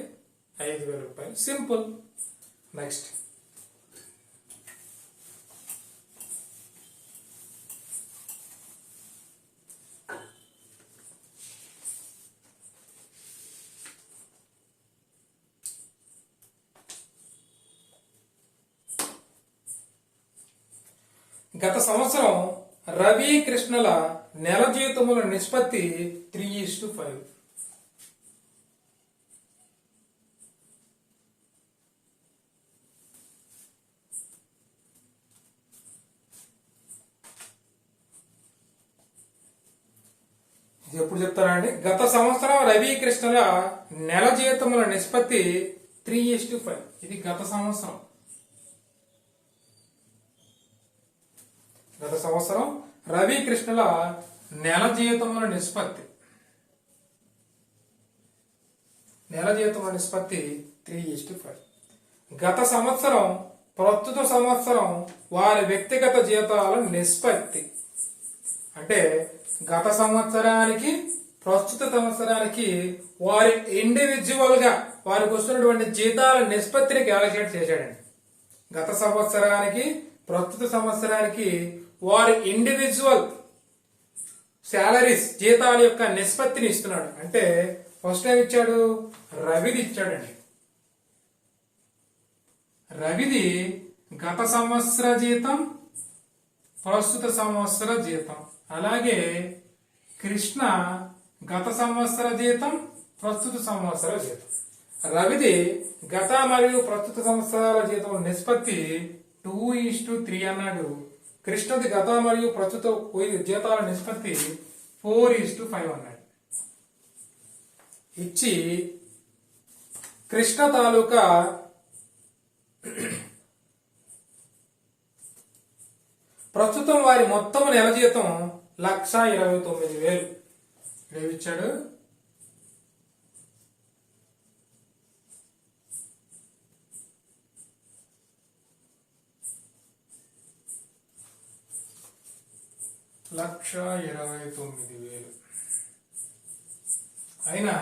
5,000 రూపాయలు. సింపుల్. నెక్స్ట్, గత సంవత్సరం రవి కృష్ణల నెల జీతముల నిష్పత్తి 3:5. ఇది ఎప్పుడు చెప్తారండి? గత సంవత్సరం రవి కృష్ణల నెల జీతముల నిష్పత్తి 3:5. ఇది గత సంవత్సరం. గత సంవత్సరం రవి కృష్ణల నెల జీతముల నిష్పత్తి 3:5. గత సంవత్సరం ప్రస్తుత సంవత్సరం వారి వ్యక్తిగత జీతాల నిష్పత్తి. అంటే గత సంవత్సరానికి ప్రస్తుత సంవత్సరానికి వారి ఇండివిజువల్ గా వారికి వస్తున్నటువంటి జీతాల నిష్పత్తిని క్యాలిక్యులేట్ చేశాడండి. గత సంవత్సరానికి ప్రస్తుత సంవత్సరానికి వారి ఇండివిజువల్ శాలరీస్ జీతాల యొక్క నిష్పత్తిని ఇస్తున్నాడు. అంటే ఫస్ట్ టైం ఇచ్చాడు రవిది ఇచ్చాడండి. రవిది గత సంవత్సర జీతం, ప్రస్తుత సంవత్సర జీతం. అలాగే కృష్ణ గత సంవత్సర జీతం, ప్రస్తుత సంవత్సర జీతం. రవిది గత మరియు ప్రస్తుత సంవత్సరాల జీతం నిష్పత్తి 2:3 అన్నాడు. కృష్ణది గత మరియు ప్రస్తుత జీతాల నిష్పత్తి 4:5 అన్నాడు. ఇచ్చి కృష్ణ తాలూకా ప్రస్తుతం వారి మొత్తం నెల జీతం 1,29,000. ఏమిచ్చాడు? $1,29,000 అయినా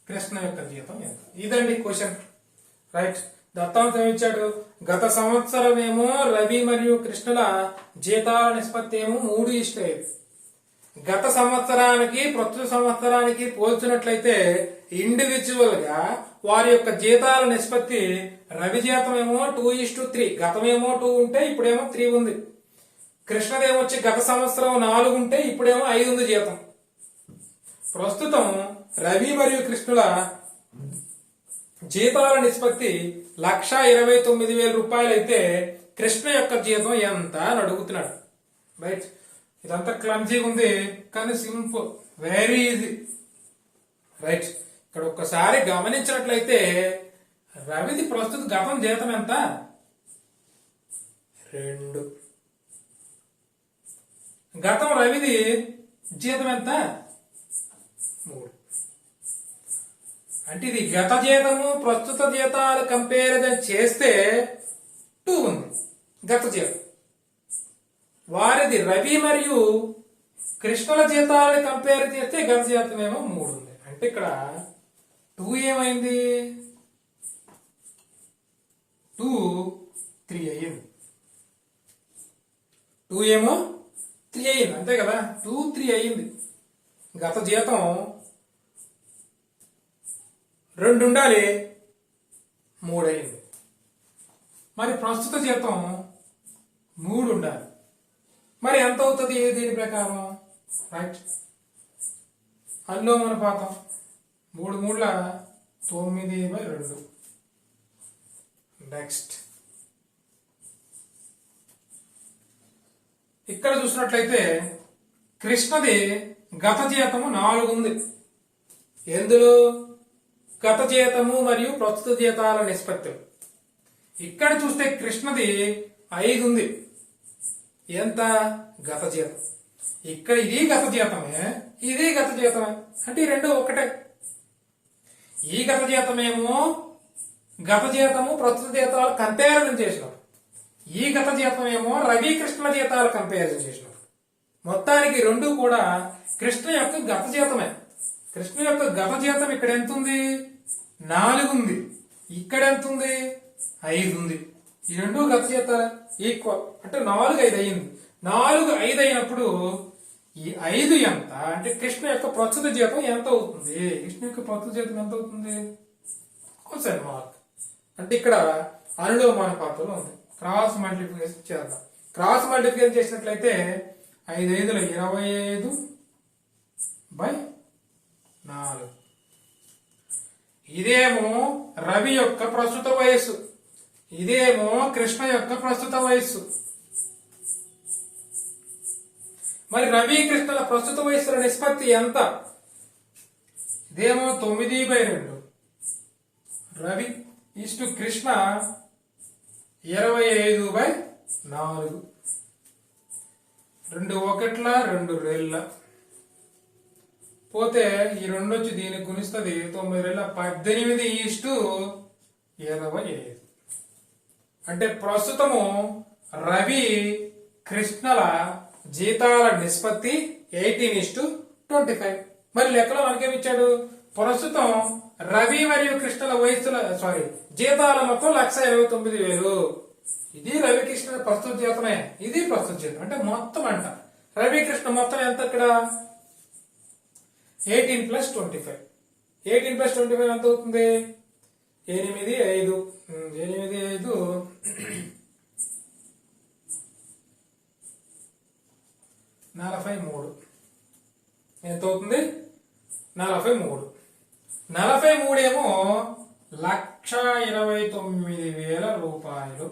కృష్ణ యొక్క జీతం ఎంత? ఇదండి క్వశ్చన్. రైట్. దత్తాంశం ఇచ్చాడు. గత సంవత్సరం ఏమో రవి మరియు కృష్ణల జీతాల నిష్పత్తి ఏమో 3:5. గత సంవత్సరానికి ప్రస్తుత సంవత్సరానికి పోల్చినట్లయితే ఇండివిజువల్ గా వారి యొక్క జీతాల నిష్పత్తి రవి జీతం ఏమో 2:3. గతమేమో 2 ఉంటే ఇప్పుడేమో 3 ఉంది. కృష్ణదేమొచ్చి గత సంవత్సరం 4 ఉంటే ఇప్పుడేమో 5 ఉంది జీతం. ప్రస్తుతం రవి మరియు కృష్ణుల జీతాల నిష్పత్తి 1,29,000 అయితే కృష్ణ యొక్క జీతం ఎంత అని అడుగుతున్నాడు. రైట్. ఇదంతా క్లమ్జీగా ఉంది కానీ సింపుల్, వెరీ ఈజీ. రైట్. ఇక్కడ ఒక్కసారి గమనించినట్లయితే రవిది ప్రస్తుత గతం జీతం ఎంత? 2. గతం రవిది జీతం ఎంత? 3. అంటే ఇది గత జీతము ప్రస్తుత జీతాలు కంపారిజన్ చేస్తే 2 ఉంది గత జీతం. వారిది రవి మరియు కృష్ణల జీతాలను కంపేర్ చేస్తే గత జీతం ఏమో 3 ఉంది. అంటే ఇక్కడ 2 ఏమైంది? 2 3 అయ్యింది. 2 ఏమో 3 అయ్యింది. అంతే కదా? 2 3 అయ్యింది. గత జీతం 2 ఉండాలి, 3 అయింది. మరి ప్రస్తుత జీతం 3 ఉండాలి. మరి ఎంత అవుతుంది దీని ప్రకారం? రైట్. అనులోమానుపాతం 3 3 9/2. నెక్స్ట్ ఇక్కడ చూసినట్లయితే కృష్ణది గత జీతము 4 ఉంది. ఎందులో? గత జీతము మరియు ప్రస్తుత జీతాల నిష్పత్తి. ఇక్కడ చూస్తే కృష్ణది 5 ఉంది. ఎంత? గత జీతం. ఇక్కడ ఇది గత జీతమే, ఇది గత జీతమే. అంటే ఈ రెండు ఒకటే. ఈ గత జీతమేమో గత జీతము ప్రస్తుత జీతాలు కంపారిజన్ చేసినప్పుడు, ఈ గత జీతమేమో రవి కృష్ణల జీతాలు కంపారిజన్ చేసినప్పుడు. మొత్తానికి రెండు కూడా కృష్ణ యొక్క గత జీతమే. కృష్ణ యొక్క గత జీతం ఇక్కడ ఎంత ఉంది? 4 ఉంది. ఇక్కడ ఎంత ఉంది? 5 ఉంది. ఈ రెండు గత జీతాలే, ఈక్వల్. అంటే 4 5 అయింది. 4 5 అయినప్పుడు ఈ 5 ఎంత అంటే కృష్ణ యొక్క ప్రస్తుత జీతం ఎంత అవుతుంది? కృష్ణ యొక్క ప్రస్తుత జీతం ఎంత అవుతుంది? Question mark. అంటే ఇక్కడ అనులోమానుపాతంలో ఉంది. క్రాస్ మల్టిప్లికేషన్ చేద్దాం. క్రాస్ మల్టిప్లికేషన్ చేసినట్లయితే 5 5 25/4. ఇదేమో రవి యొక్క ప్రస్తుత వయస్సు, ఇదేమో కృష్ణ యొక్క ప్రస్తుత వయస్సు. మరి రవి కృష్ణల ప్రస్తుత వయస్సుల నిష్పత్తి ఎంత ఇదేమో 9/2. రవి ఇష్టు కృష్ణ 25/4. 2 1ల 2 2 పోతే ఈ 2 వచ్చి దీనికి గుణిస్తుంది. 9 18/25. అంటే ప్రస్తుతము రవి కృష్ణల జీతాల నిష్పత్తి 18:25. మరి లెక్కలో మనకేమిచ్చాడు? ప్రస్తుతం రవి మరియు కృష్ణల వయస్సుల జీతాల మొత్తం 1,29,000. ఇది రవి కృష్ణ ప్రస్తుత జీతమే, ఇది ప్రస్తుత జీతం. అంటే మొత్తం అంట రవి కృష్ణ మొత్తం ఎంత ఇక్కడ? 18 + 25. 18 + 25 ఎంత అవుతుంది? 8 5 43. ఎంత అవుతుంది? 43. 43 ఏమో 1,29,000 రూపాయలు.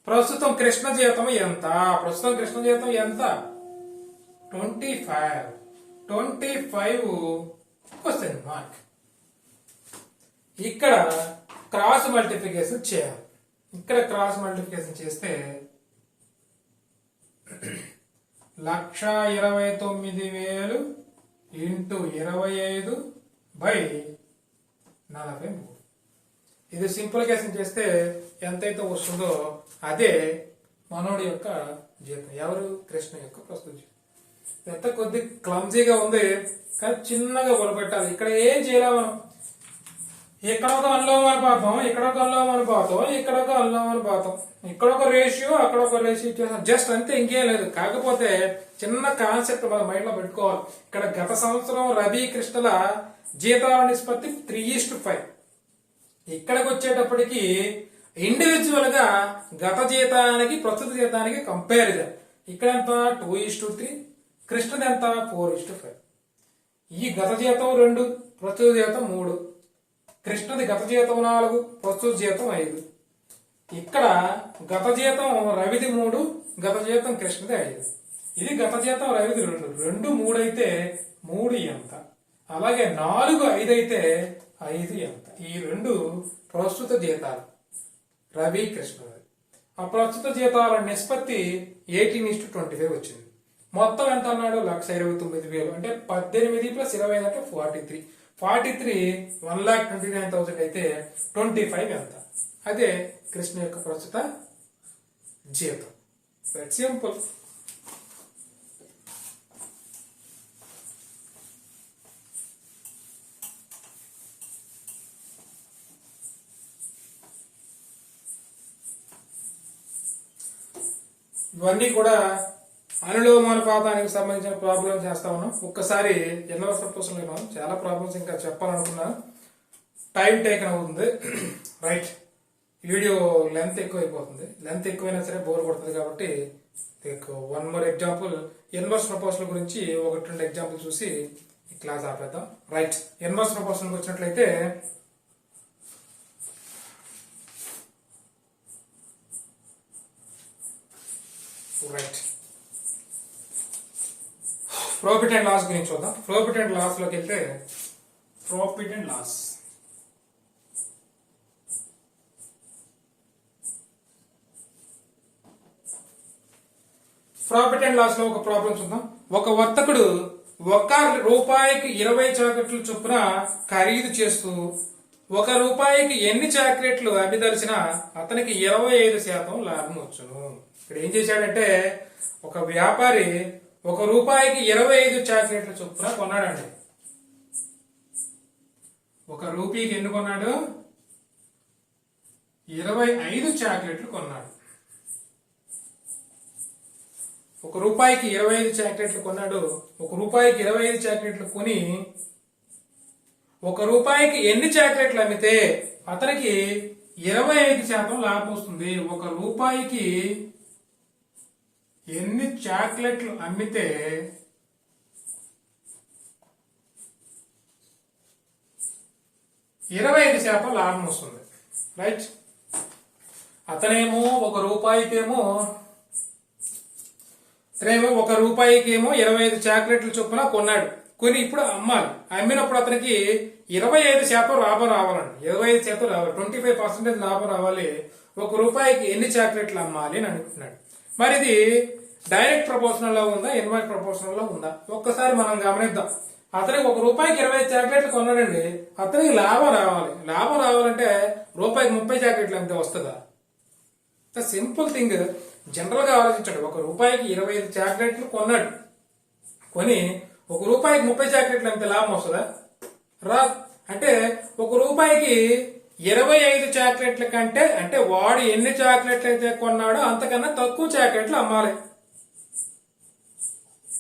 ప్రస్తుతం కృష్ణ జీతం ఎంత? 25 క్వశ్చన్ మార్క్. ఇక్కడ క్రాస్ మల్టిప్లికేషన్ చేయాలి. ఇక్కడ క్రాస్ మల్టిప్లికేషన్ చేస్తే 1,29,000 × 25/43. ఇది సింప్లిఫికేషన్ చేస్తే ఎంతైతే వస్తుందో అదే మనోడి యొక్క జీతం. ఎవరు? కృష్ణ యొక్క ప్రస్తుత జీతం. ఎంత కొద్ది క్లమ్జీగా ఉంది కానీ చిన్నగా పొరపెట్టాలి. ఇక్కడ ఏం చేయాలి మనం? ఇక్కడ ఒక అనులోమానుపాతం, ఇక్కడ ఒక అనులోమానుపాతం, ఇక్కడ ఒక అనులోమానుపాతం, ఇక్కడ ఒక రేషియో, అక్కడ ఒక రేషియో చేస్తాం. జస్ట్ అంతే, ఇంకేం లేదు. కాకపోతే చిన్న కాన్సెప్ట్ మన మైండ్ లో పెట్టుకోవాలి. ఇక్కడ గత సంవత్సరం రవి కృష్ణల జీతాల నిష్పత్తి 3:5. ఇక్కడికి వచ్చేటప్పటికి ఇండివిజువల్ గా గత జీతానికి ప్రస్తుత జీతానికి కంపారిజన్. ఇక్కడ ఎంత? 2:3. కృష్ణది ఎంత? 4:5. ఈ గత జీతం 2, ప్రస్తుత జీతం 3. కృష్ణది గత జీతం 4, ప్రస్తుత జీతం 5. ఇక్కడ గత జీతం రవిది 3, గత జీతం కృష్ణది 5. ఇది గత జీతం రవిది 2. 2 3 అయితే 3 ఎంత? అలాగే 4 5 అయితే 5 ఎంత? ఈ 2 ప్రస్తుత జీతాలు రవి కృష్ణది. ఆ ప్రస్తుత జీతాల నిష్పత్తి 18:25 వచ్చింది. మొత్తం ఎంత అన్నాడు? 1,29,000. అంటే 18 + 25 అంటే 43. 43 1,29,000 అయితే 25 ఎంత? అదే కృష్ణ యొక్క ప్రస్తుత జీతం. That simple. ఇవన్నీ కూడా అనులోమానుపాతానికి సంబంధించిన ప్రాబ్లమ్స్ చేస్తా ఉన్నాం. ఒక్కసారి ఎన్నో ప్రపోజల్ మనం చాలా ప్రాబ్లమ్స్ ఇంకా చెప్పాలనుకున్నాను. టైం టేకన్ అవుతుంది. రైట్, వీడియో లెంత్ ఎక్కువైపోతుంది. లెంత్ ఎక్కువైనా సరే బోర్ కొడుతుంది. కాబట్టి one more example inverse proposal గురించి 1-2 ఎగ్జాంపుల్ చూసి ఈ క్లాస్ ఆపేద్దాం. రైట్, ఇన్వర్స్ ప్రపోజల్ వచ్చినట్లయితే రైట్, ప్రాఫిట్ అండ్ లాస్ గురించి చూద్దాం. ప్రాఫిట్ అండ్ లాస్ లోకి వెళ్తే ప్రాఫిట్ అండ్ లాస్ లో ఒక ప్రాబ్లం చూద్దాం. ఒక వర్తకుడు ₹1 20 చాక్లెట్లు చొప్పున ఖరీదు చేస్తూ ₹1 ఎన్ని చాక్లెట్లు అమ్మిదలిచినా అతనికి 25% లాభం వచ్చును. ఇక్కడ ఏం చేశాడంటే ఒక వ్యాపారి ₹1 25 చాక్లెట్ల చొప్పున కొన్నాడండి. ₹1 ఎన్ని కొన్నాడు? 25 చాక్లెట్లు కొన్నాడు. ₹1 25 చాక్లెట్లు కొన్నాడు. ₹1 25 చాక్లెట్లు కొని ₹1 ఎన్ని చాక్లెట్లు అమ్మితే అతనికి 25% లాభం వస్తుంది. ₹1 ఎన్ని చాక్లెట్లు అమ్మితే 25% లాభం వస్తుంది. రైట్, అతనేమో ₹1కేమో 25 చాక్లెట్లు చొప్పున కొన్నాడు. కొని ఇప్పుడు అమ్మాలి. అమ్మినప్పుడు అతనికి 25% లాభం రావాలండి. 25% రావాలి, 25% లాభం రావాలి. ₹1 ఎన్ని చాక్లెట్లు అమ్మాలి అని అనుకుంటున్నాడు. మరి ఇది డైరెక్ట్ ప్రపోర్షనల్ లో ఉందా, ఇన్వర్స్ ప్రపోర్షనల్ లో ఉందా? ఒక్కసారి మనం గమనిద్దాం. అతనికి ₹1 25 చాక్లెట్లు కొన్నాడండి. అతనికి లాభం రావాలి. లాభం రావాలంటే ₹1 30 చాక్లెట్లు అంతే వస్తుందా? Simple thing. జనరల్ గా ఆలోచించాడు. ₹1 25 చాక్లెట్లు కొన్నాడు. కొని ₹1 30 చాక్లెట్లు అంతే లాభం వస్తుందా? రా. అంటే ₹1 25 చాక్లెట్ల కంటే, అంటే వాడు ఎన్ని చాక్లెట్లు అయితే కొన్నాడో అంతకన్నా తక్కువ చాక్లెట్లు అమ్మాలి.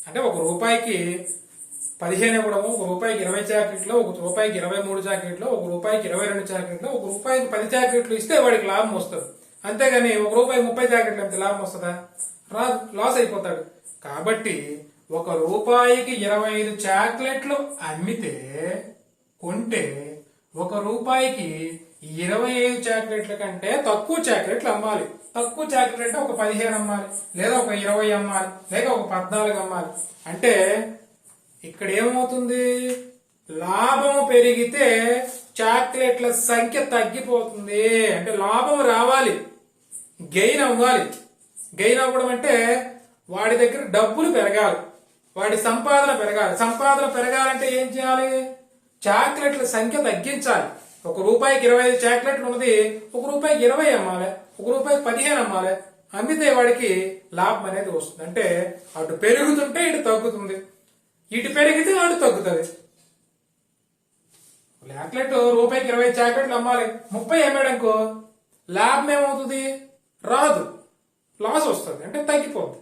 అంటే ₹1 15 ఇవ్వడము, ₹1 20 చాక్లెట్లు, ₹1 23 చాక్లెట్లు, ₹1 22 చాక్లెట్లు, ₹1 10 చాక్లెట్లు ఇస్తే వాడికి లాభం వస్తుంది. అంతేగాని ₹1 30 చాక్లెట్లు అంతే లాభం వస్తుందా? రాదు, లాస్ అయిపోతాడు. కాబట్టి ₹1 25 చాక్లెట్లు అమ్మితే, కొంటే ₹1 25 చాక్లెట్ల కంటే తక్కువ చాక్లెట్లు అమ్మాలి. తక్కువ చాక్లెట్ అంటే 15 అమ్మాలి, లేదా 20 అమ్మాలి, లేక 14 అమ్మాలి. అంటే ఇక్కడ ఏమవుతుంది? లాభం పెరిగితే చాక్లెట్ల సంఖ్య తగ్గిపోతుంది. అంటే లాభం రావాలి, గెయిన్ అవ్వాలి. గెయిన్ అవ్వడం అంటే వాడి దగ్గర డబ్బులు పెరగాలి, వాడి సంపాదన పెరగాలి. సంపాదన పెరగాలంటే ఏం చేయాలి? చాక్లెట్ల సంఖ్య తగ్గించాలి. ₹1 25 చాక్లెట్లు ఉన్నది ₹1 20 అమ్మాలి, ₹1 15 అమ్మాలి. అమ్మితే వాడికి లాభం అనేది వస్తుంది. అంటే అటు పెరుగుతుంటే ఇటు తగ్గుతుంది, ఇటు పెరిగితే అటు తగ్గుతుంది. చాక్లెట్ ₹1 20 చాక్లెట్లు అమ్మాలి, 30 అమ్మాడనుకో లాభం ఏమవుతుంది? రాదు, లాస్ వస్తుంది. అంటే తగ్గిపోతుంది.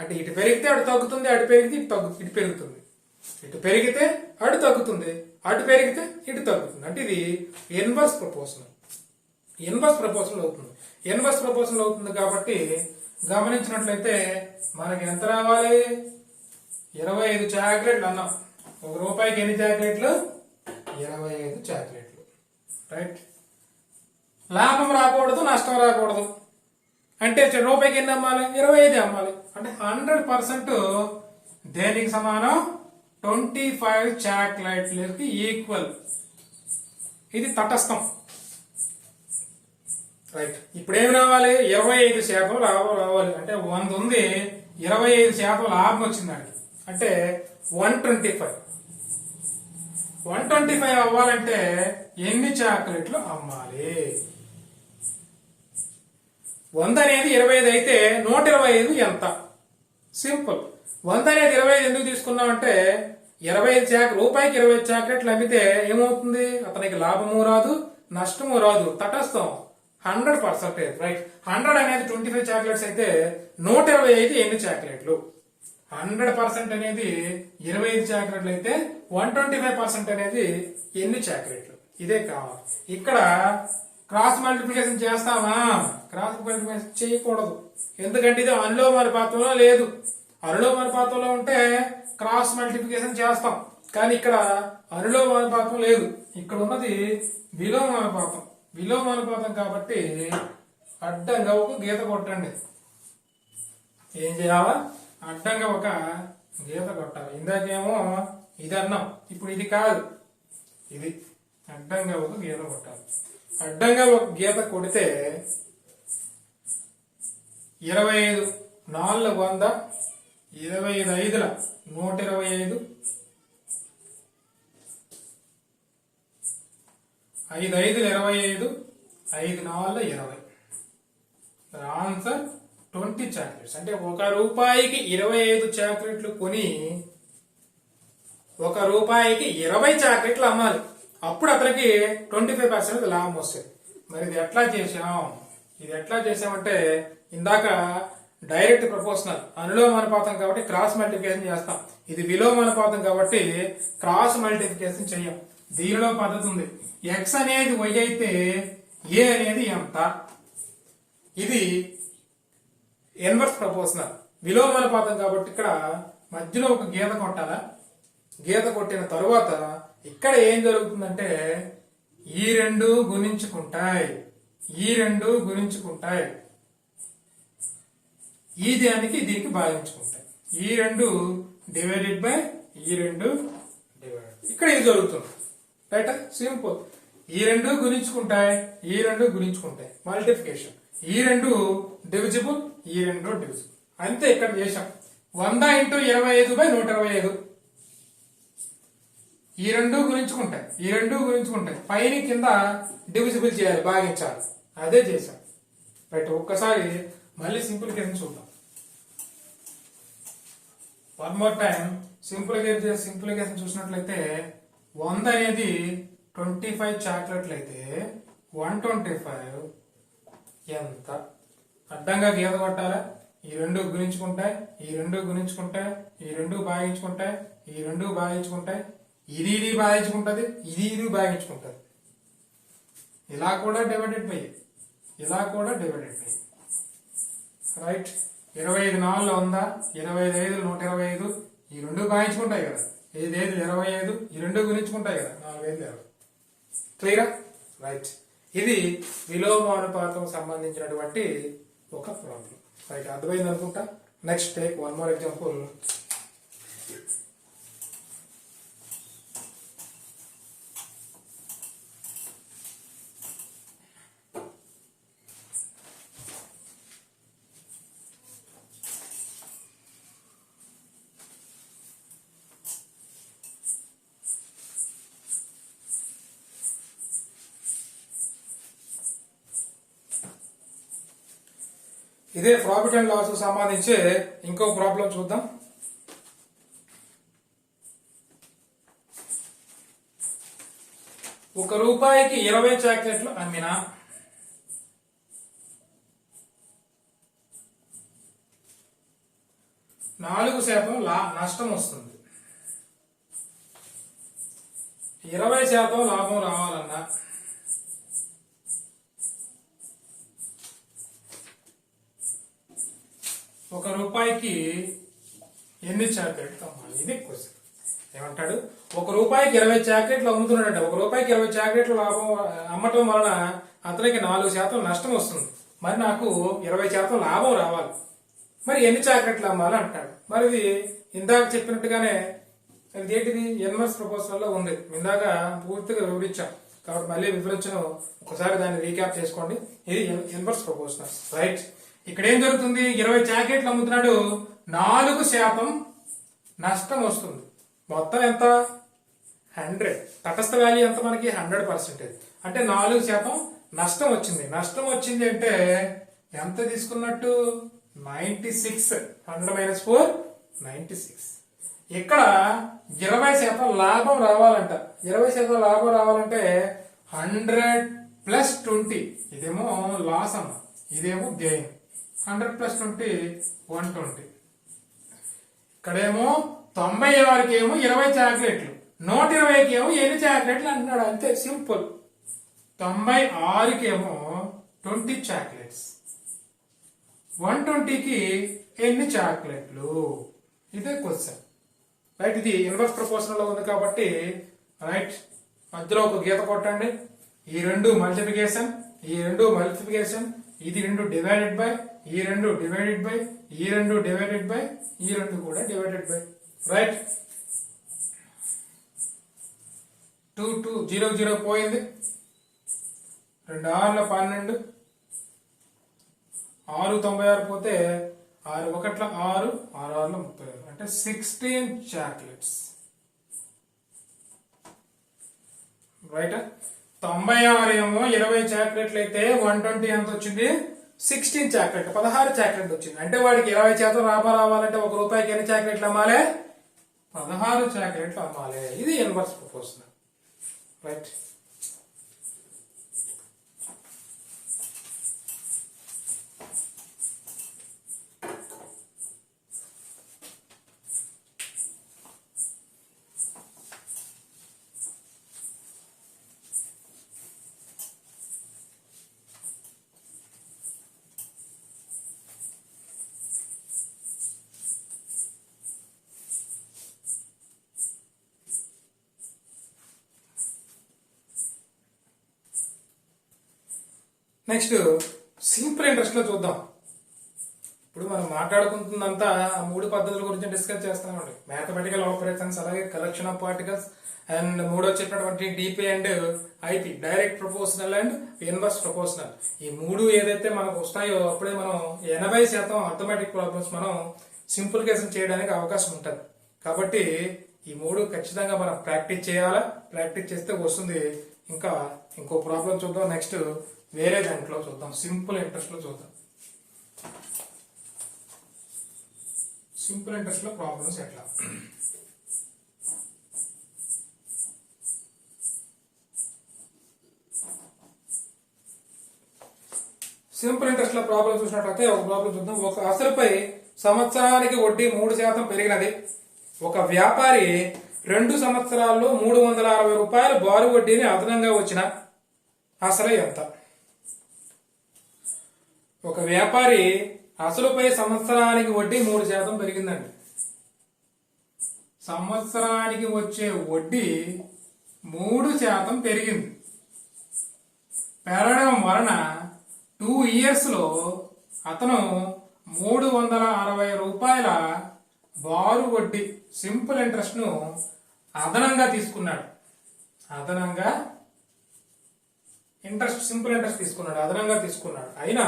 అంటే ఇటు పెరిగితే అటు తగ్గుతుంది, అటు పెరిగితే ఇటు పెరుగుతుంది. ఇటు పెరిగితే అటు తగ్గుతుంది, అటు పెరిగితే ఇటు తగ్గుతుంది. అంటే ఇది ఇన్వర్స్ ప్రపోర్షనల్. ఇన్వర్స్ ప్రపోర్షనల్ అవుతుంది. ఇన్వర్స్ ప్రపోర్షనల్ అవుతుంది కాబట్టి గమనించినట్లయితే మనకి ఎంత రావాలి? 25 చాక్లెట్లు అన్నాం. ₹1 ఎన్ని చాక్లెట్లు? 25 చాక్లెట్లు. రైట్. లాభం రాకూడదు, నష్టం రాకూడదు. అంటే ₹1 ఎన్ని అమ్మాలి? 25 అమ్మాలి. అంటే 100% దేనికి సమానం? 25 చాక్లెట్లకి ఈక్వల్. ఇది తటస్థం. రైట్. ఇప్పుడు ఏమి రావాలి? 25% లాభం రావాలి. అంటే 100 ఉంది, 25% లాభం వచ్చిందండి. అంటే 125. 125 అవ్వాలంటే ఎన్ని చాక్లెట్లు అమ్మాలి? 100 అనేది 25 అయితే 125 ఎంత? సింపుల్. 100 అనేది 25 ఎందుకు తీసుకున్నామంటే ₹1 25 చాక్లెట్లు అమ్మితే ఏమవుతుంది? అతనికి లాభము రాదు, నష్టము రాదు, తటస్థం. 100%. రైట్. 100 అనేది 25 చాక్లెట్స్ అయితే 125 ఎన్ని చాక్లెట్లు? 100% అనేది 25 చాక్లెట్లు అయితే 125% అనేది ఎన్ని చాక్లెట్లు? ఇదే కావాలి. ఇక్కడ క్రాస్ మల్టిప్లికేషన్ చేస్తామా? క్రాస్ మల్టిప్లికేషన్ చేయకూడదు. ఎందుకంటే ఇది అనులోమానుపాతంలో లేదు. అనులోమానుపాతంలో ఉంటే క్రాస్ మల్టిప్లికేషన్ చేస్తాం. కానీ ఇక్కడ అనులోమానుపాతం లేదు. ఇక్కడ ఉన్నది విలోమానుపాతం. విలోమానుపాతం కాబట్టి అడ్డంగా ఒక గీత కొట్టండి. ఏం చేయాలా? అడ్డంగా ఒక గీత కొట్టాలి. ఇందాకేమో ఇది అన్నాం, ఇప్పుడు ఇది కాదు, ఇది అడ్డంగా ఒక గీత కొట్టాలి. అడ్డంగా ఒక గీత కొడితే 25 4 100, 25 5ల 125, 5 5లు 25, 5 4 20. Answer 20 chocolates. అంటే ₹1 25 చాక్లెట్లు కొని ₹1 20 చాక్లెట్లు అమ్మాలి. అప్పుడు అతనికి 25% లాభం వస్తుంది. మరి ఇది ఎట్లా చేసాం? ఇది ఎట్లా చేసామంటే ఇందాక డైరెక్ట్ ప్రపోర్షనల్ అనులోమానుపాతం కాబట్టి క్రాస్ మల్టిప్లికేషన్ చేస్తాం. ఇది విలోమానుపాతం కాబట్టి క్రాస్ మల్టిప్లికేషన్ చెయ్యం. దీనిలో పద్ధతి ఉంది. x అనేది y అయితే a అనేది ఎంత? ఇది ఇన్వర్స్ ప్రపోర్షనల్. విలోమానుపాతం కాబట్టి ఇక్కడ మధ్యలో ఒక గీత కొట్టాలా. గీత కొట్టిన తరువాత ఇక్కడ ఏం జరుగుతుందంటే ఈ రెండు గుణించుకుంటాయి, ఈ రెండు గుణించుకుంటాయి, ఈ దానికి దీనికి భాగించుకుంటాయి. ఈ రెండు డివైడెడ్ బై ఈ రెండు ఇక్కడ ఇది జరుగుతుంది. Right, simple. ఈ రెండు గుణించుకుంటాయి, ఈ రెండు గుణించుకుంటాయి, మల్టిప్లికేషన్. ఈ రెండు డివిజిబుల్, ఈ రెండు డివిజిబుల్. అంతే ఇక్కడ చేశాం. 100 × 25/125. ఈ రెండు గుణించుకుంటాయి, ఈ రెండు గుణించుకుంటాయి, పైన కింద డివిజిబుల్ చేయాలి, భాగించాలి. అదే చేశాం. రైట్, ఒక్కసారి మళ్ళీ సింప్లిఫికేషన్ చూద్దాం. వన్ మోర్ టైం సింప్లిఫికేషన్ చూసినట్లయితే 100 అనేది 25 చాక్లెట్లు అయితే 125 ఎంత? అడ్డంగా గీత కొట్టాలా? ఈ రెండు గుణించుకుంటాయి, ఈ రెండు గుణించుకుంటాయి, ఈ రెండు భాగించుకుంటాయి, ఈ రెండు భాగించుకుంటాయి, ఇది ఇది భాగించుకుంటది, ఇది ఇది భాగించుకుంటది. ఇలా కూడా డివైడెడ్ బై, ఇలా కూడా డివైడెడ్ బై. రైట్, 25 4 100, 25 5 125. ఈ రెండు భాగించుకుంటాయి కదా, 5 5 25, ఈ రెండు గుణించుకుంటాయి కదా, 4 5 20. క్లియరా? రైట్, ఇది విలోమానుపాతం సంబంధించినటువంటి ఒక ప్రాబ్లం. రైట్, అర్థమైంది అనుకుంటా. Next take one more example. ఇదే ప్రాఫిట్ అండ్ లాస్ సంబంధించి ఇంకో ప్రాబ్లం చూద్దాం. ₹1 20 చాక్లెట్లు అమ్మినా 4% నష్టం వస్తుంది. 20% లాభం రావాలన్నా ₹1 ఎన్ని చాక్లెట్లు అమ్మాలి? ఇది క్వశ్చన్. ఏమంటాడు? ₹1 20 చాక్లెట్లు అమ్ముతున్నాడంట. ₹1 20 చాక్లెట్లు లాభం అమ్మటం వలన అతనికి 4% నష్టం వస్తుంది. మరి నాకు 20% లాభం రావాలి. మరి ఎన్ని చాక్లెట్లు అమ్మాలి అంటాడు. మరి ఇది ఇందాక చెప్పినట్టుగానే ఇది ఏంటిది? ఇన్వర్స్ ప్రపోజల్ లో ఉంది. ఇందాక పూర్తిగా వివరించాం కాబట్టి మళ్ళీ వివరించను, ఒకసారి దాన్ని రీక్యాప్ చేసుకోండి. ఇది ఇన్వర్స్ ప్రపోజల్. రైట్, ఇక్కడ ఏం జరుగుతుంది? 20 చాక్లెట్లు అమ్ముతున్నాడు, 4% నష్టం వస్తుంది. మొత్తం ఎంత? 100. తటస్థ వాల్యూ ఎంత మనకి? 100%. అంటే 4% నష్టం వచ్చింది. నష్టం వచ్చింది అంటే ఎంత తీసుకున్నట్టు? 96. 100 - 4 96. ఇక్కడ 20% లాభం రావాలంట. 20% లాభం రావాలంటే 100 + 20. ఇదేమో లాస్ అన్న, ఇదేమో గెయిన్. 100 + 20 120. ఇక్కడేమో 96కి ఏమో 20 చాక్లెట్లు, 120కి ఏమో ఎన్ని చాక్లెట్లు అంటున్నాడు. అంతే, సింపుల్. 96కి ఏమో 20 చాక్లెట్స్, 120కి ఎన్ని చాక్లెట్లు? ఇదే క్వశ్చన్. రైట్, ఇది ఇన్వర్స్ ప్రపోర్షనల్ లో ఉంది కాబట్టి రైట్ మధ్యలో ఒక గీత కొట్టండి. ఈ రెండు మల్టిప్లికేషన్, ఈ రెండు మల్టిప్లికేషన్, ఇది రెండు డివైడెడ్ బై, ఈ రెండు డివైడెడ్ బై, ఈ రెండు డివైడెడ్ బై, ఈ రెండు కూడా డివైడెడ్ బై. రైట్, 2 2 0 0 పోయింది. 2 6 12, 6 96 పోతే 6 1 6, 6 6 32, అంటే 16 చాక్లెట్స్. రైట్, 96 ఏమో 20 చాక్లెట్లు అయితే 120 ఎంత వచ్చింది? 16 చాక్లెట్, 16 చాక్లెట్ వచ్చింది. అంటే వాడికి 20% లాభం రావాలంటే ₹1 ఎన్ని చాక్లెట్లు అమ్మాలి? 16 చాక్లెట్లు అమ్మాలి. ఇది inverse proportional. Right, next simple interest లో చూద్దాం. ఇప్పుడు మనం మాట్లాడుకుంటుందంతా ఆ మూడు పద్ధతుల గురించి డిస్కస్ చేస్తామండి. మ్యాథమెటికల్ ఆపరేషన్స్, అలాగే కలెక్షన్ ఆఫ్ పార్టికల్స్, అండ్ మూడో చెప్పినటువంటి DP and IP, direct proportional and inverse proportional. ఈ మూడు ఏదైతే మనకు వస్తాయో అప్పుడే మనం 80% అథమెటిక్ ప్రాబ్లమ్స్ మనం సింప్లిఫికేషన్ చేయడానికి అవకాశం ఉంటుంది. కాబట్టి ఈ మూడు ఖచ్చితంగా మనం ప్రాక్టీస్ చేయాలా. ప్రాక్టీస్ చేస్తే వస్తుంది. ఇంకా ఇంకో ప్రాబ్లం చూద్దాం. నెక్స్ట్ వేరే దాంట్లో చూద్దాం. సింపుల్ ఇంట్రెస్ట్ లో చూద్దాం. సింపుల్ ఇంట్రెస్ట్ లో ప్రాబ్లమ్స్ ఎట్లా. సింపుల్ ఇంట్రెస్ట్ లో ప్రాబ్లం చూసినట్లయితే ఒక ప్రాబ్లం చూద్దాం. ఒక అసలుపై సంవత్సరానికి వడ్డీ 3% పెరిగినది. ఒక వ్యాపారి 2 సంవత్సరాల్లో 360 రూపాయలు బారు వడ్డీని అదనంగా వచ్చిన అసలు ఎంత? ఒక వ్యాపారి అసలుపై సంవత్సరానికి వడ్డీ 3% పెరిగిందండి. సంవత్సరానికి వచ్చే వడ్డీ 3% పెరిగింది. పెరగడం వలన 2 years లో అతను 360 రూపాయల బారు వడ్డీ సింపుల్ ఇంట్రెస్ట్ ను అదనంగా తీసుకున్నాడు. అదనంగా ఇంట్రెస్ట్, సింపుల్ ఇంట్రెస్ట్ తీసుకున్నాడు, అదనంగా తీసుకున్నాడు. అయినా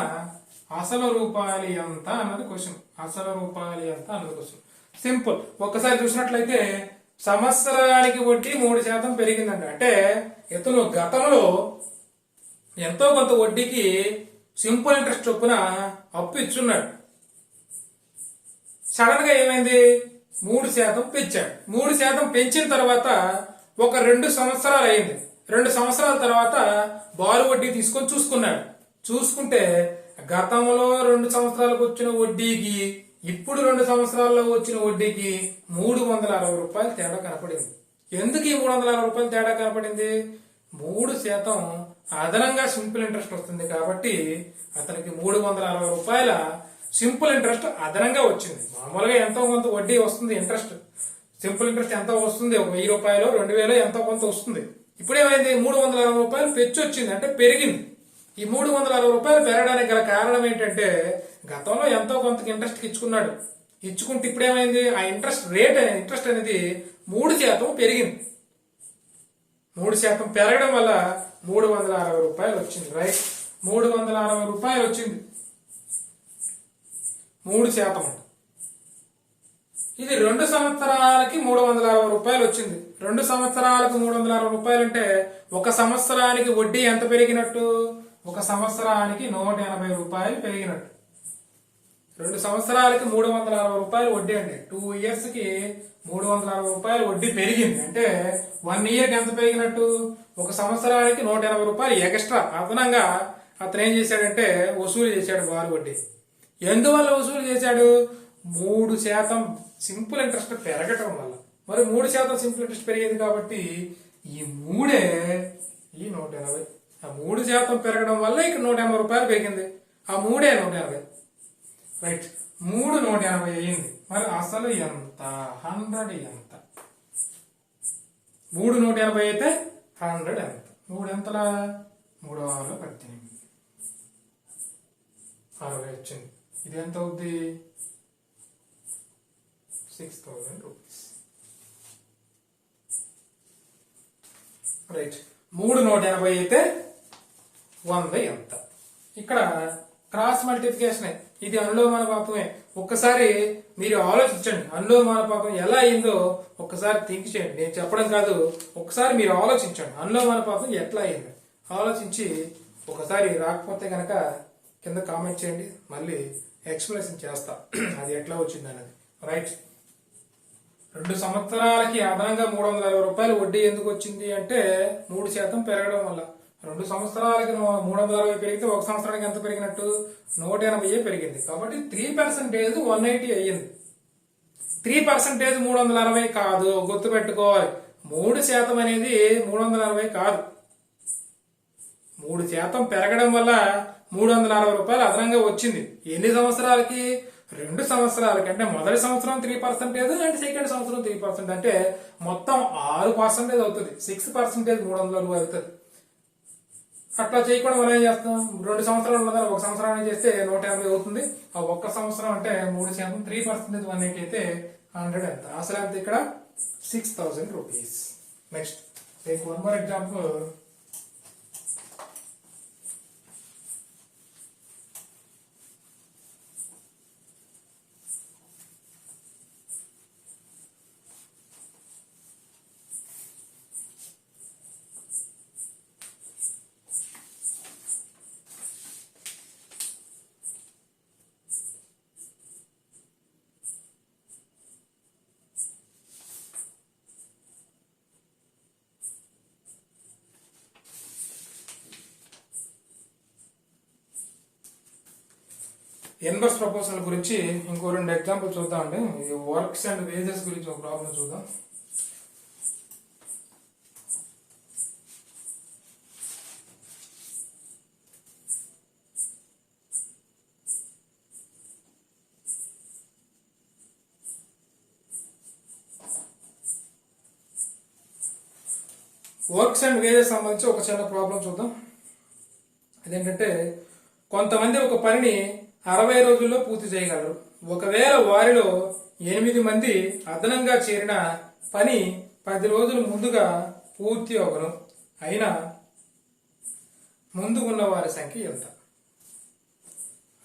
అసలు రూపాయలు ఎంత అన్నది క్వశ్చన్. అసలు రూపాయలు ఎంత అన్నది క్వశ్చన్. సింపుల్. ఒక్కసారి చూసినట్లయితే సంవత్సరానికి వడ్డీ 3% పెరిగిందండి. అంటే ఇతను గతంలో ఎంతో కొంత వడ్డీకి సింపుల్ ఇంట్రెస్ట్ చొప్పున అప్పు ఇచ్చున్నాడు. సడన్ గా ఏమైంది? 3% పెంచాడు. 3% పెంచిన తర్వాత ఒక 2 సంవత్సరాలు అయింది. 2 సంవత్సరాల తర్వాత బారు వడ్డీ తీసుకొని చూసుకున్నాడు. చూసుకుంటే గతంలో 2 సంవత్సరాలకు వచ్చిన వడ్డీకి ఇప్పుడు 2 సంవత్సరాల్లో వచ్చిన వడ్డీకి 360 రూపాయలు తేడా కనపడింది. ఎందుకు ఈ 360 రూపాయలు తేడా కనపడింది? 3% అదనంగా సింపుల్ ఇంట్రెస్ట్ వస్తుంది కాబట్టి అతనికి 360 రూపాయల సింపుల్ ఇంట్రెస్ట్ అదనంగా వచ్చింది. మామూలుగా ఎంతో కొంత వడ్డీ వస్తుంది. ఇంట్రెస్ట్, సింపుల్ ఇంట్రెస్ట్ ఎంత వస్తుంది? ఒక 1000 రూపాయలు 2000 ఎంతో కొంత వస్తుంది. ఇప్పుడేమైంది? 360 రూపాయలు పెంచి వచ్చింది, అంటే పెరిగింది. ఈ 360 రూపాయలు పెరగడానికి గల కారణం ఏంటంటే గతంలో ఎంతో కొంత ఇంట్రెస్ట్ ఇచ్చుకున్నాడు. ఇచ్చుకుంటే ఇప్పుడేమైంది? ఆ ఇంట్రెస్ట్ అనేది 3% పెరిగింది. 3% పెరగడం వల్ల 360 రూపాయలు వచ్చింది. రైట్, 360 రూపాయలు వచ్చింది. 3%. ఇది 2 సంవత్సరాలకి 360 రూపాయలు వచ్చింది. 2 సంవత్సరాలకు 360 రూపాయలు అంటే ఒక సంవత్సరానికి వడ్డీ ఎంత పెరిగినట్టు? ఒక సంవత్సరానికి 180 రూపాయలు పెరిగినట్టు. 2 సంవత్సరాలకి 360 రూపాయలు వడ్డీ అండి. 2 years కి 360 రూపాయలు వడ్డీ పెరిగింది. అంటే 1 year కి ఎంత పెరిగినట్టు? ఒక సంవత్సరానికి 180 రూపాయలు ఎక్స్ట్రా అదనంగా అతను ఏం చేశాడంటే వసూలు చేశాడు బారు వడ్డీ. ఎందువల్ల వసూలు చేశాడు? 3% సింపుల్ ఇంట్రెస్ట్ పెరగటం వల్ల. మరి 3% సింపుల్ ఇంట్రెస్ట్ పెరిగింది కాబట్టి ఈ 3 ఈ 180. ఆ 3% పెరగడం వల్ల ఇక్కడ 180 రూపాయలు పెరిగింది. ఆ 3 180. రైట్, 3 180 అయింది. మరి అసలు ఎంత? 100 ఎంత? 3 180 అయితే 100 ఎంత? 3 ఎంతలా? 3 6 18, 60 వచ్చింది. ఇది ఎంత అవుద్ది? 6000 రూపీస్. రైట్, 3 180 అయితే 100 ఎంత? ఇక్కడ క్రాస్ మల్టిప్లికేషన్. ఇది అనులోమానుపాతమే. ఒక్కసారి మీరు ఆలోచించండి. అనులోమానుపాతం ఎలా అయిందో ఒక్కసారి థింక్ చేయండి. నేను చెప్పడం కాదు, ఒక్కసారి మీరు ఆలోచించండి. అనులోమానుపాతం ఎట్లా అయింది ఆలోచించి ఒకసారి రాకపోతే కనుక కింద కామెంట్ చేయండి. మళ్ళీ ఎక్స్ప్లెనేషన్ చేస్తా అది ఎట్లా వచ్చింది అనేది. రైట్, 2 సంవత్సరాలకి అదనంగా 360 రూపాయలు వడ్డీ ఎందుకు వచ్చింది అంటే 3% పెరగడం వల్ల. 2 సంవత్సరాలకి 360 పెరిగితే ఒక సంవత్సరానికి ఎంత పెరిగినట్టు? 180 పెరిగింది. కాబట్టి 3% 180 అయ్యింది. 3% 360 కాదు, గుర్తుపెట్టుకోవాలి. 3% అనేది 360 కాదు. 3% పెరగడం వల్ల 360 రూపాయలు అదనంగా వచ్చింది. ఎన్ని సంవత్సరాలకి? 2 సంవత్సరాలకి. అంటే మొదటి సంవత్సరం 3% అండ్ సెకండ్ సంవత్సరం 3%. అంటే మొత్తం 6% అవుతుంది. 6% 360 అవుతుంది. అట్లా చేయకుండా మనం ఏం చేస్తాం, 2 సంవత్సరాలు ఉన్నదా 1 సంవత్సరాన్ని చేస్తే 150 అవుతుంది. ఆ 1 సంవత్సరం అంటే 3% 3% 180 అయితే 100 ఎంత, అసలు ఎంత ఇక్కడ 6000 rupees. Next take one more example. Inverse proposal గురించి ఇంకో 2 ఎగ్జాంపుల్ చూద్దామండి. ఇది వర్క్స్ అండ్ వేజెస్ గురించి ఒక ప్రాబ్లం చూద్దాం. వర్క్స్ అండ్ వేజెస్ సంబంధించి ఒక చిన్న ప్రాబ్లం చూద్దాం. అదేంటంటే కొంతమంది ఒక పనిని 60 రోజుల్లో పూర్తి చేయగలరు. ఒకవేళ వారిలో 8 మంది అదనంగా చేరిన పని 10 రోజులు ముందుగా పూర్తి అవ్వను. అయినా ముందు ఉన్న వారి సంఖ్య ఎంత?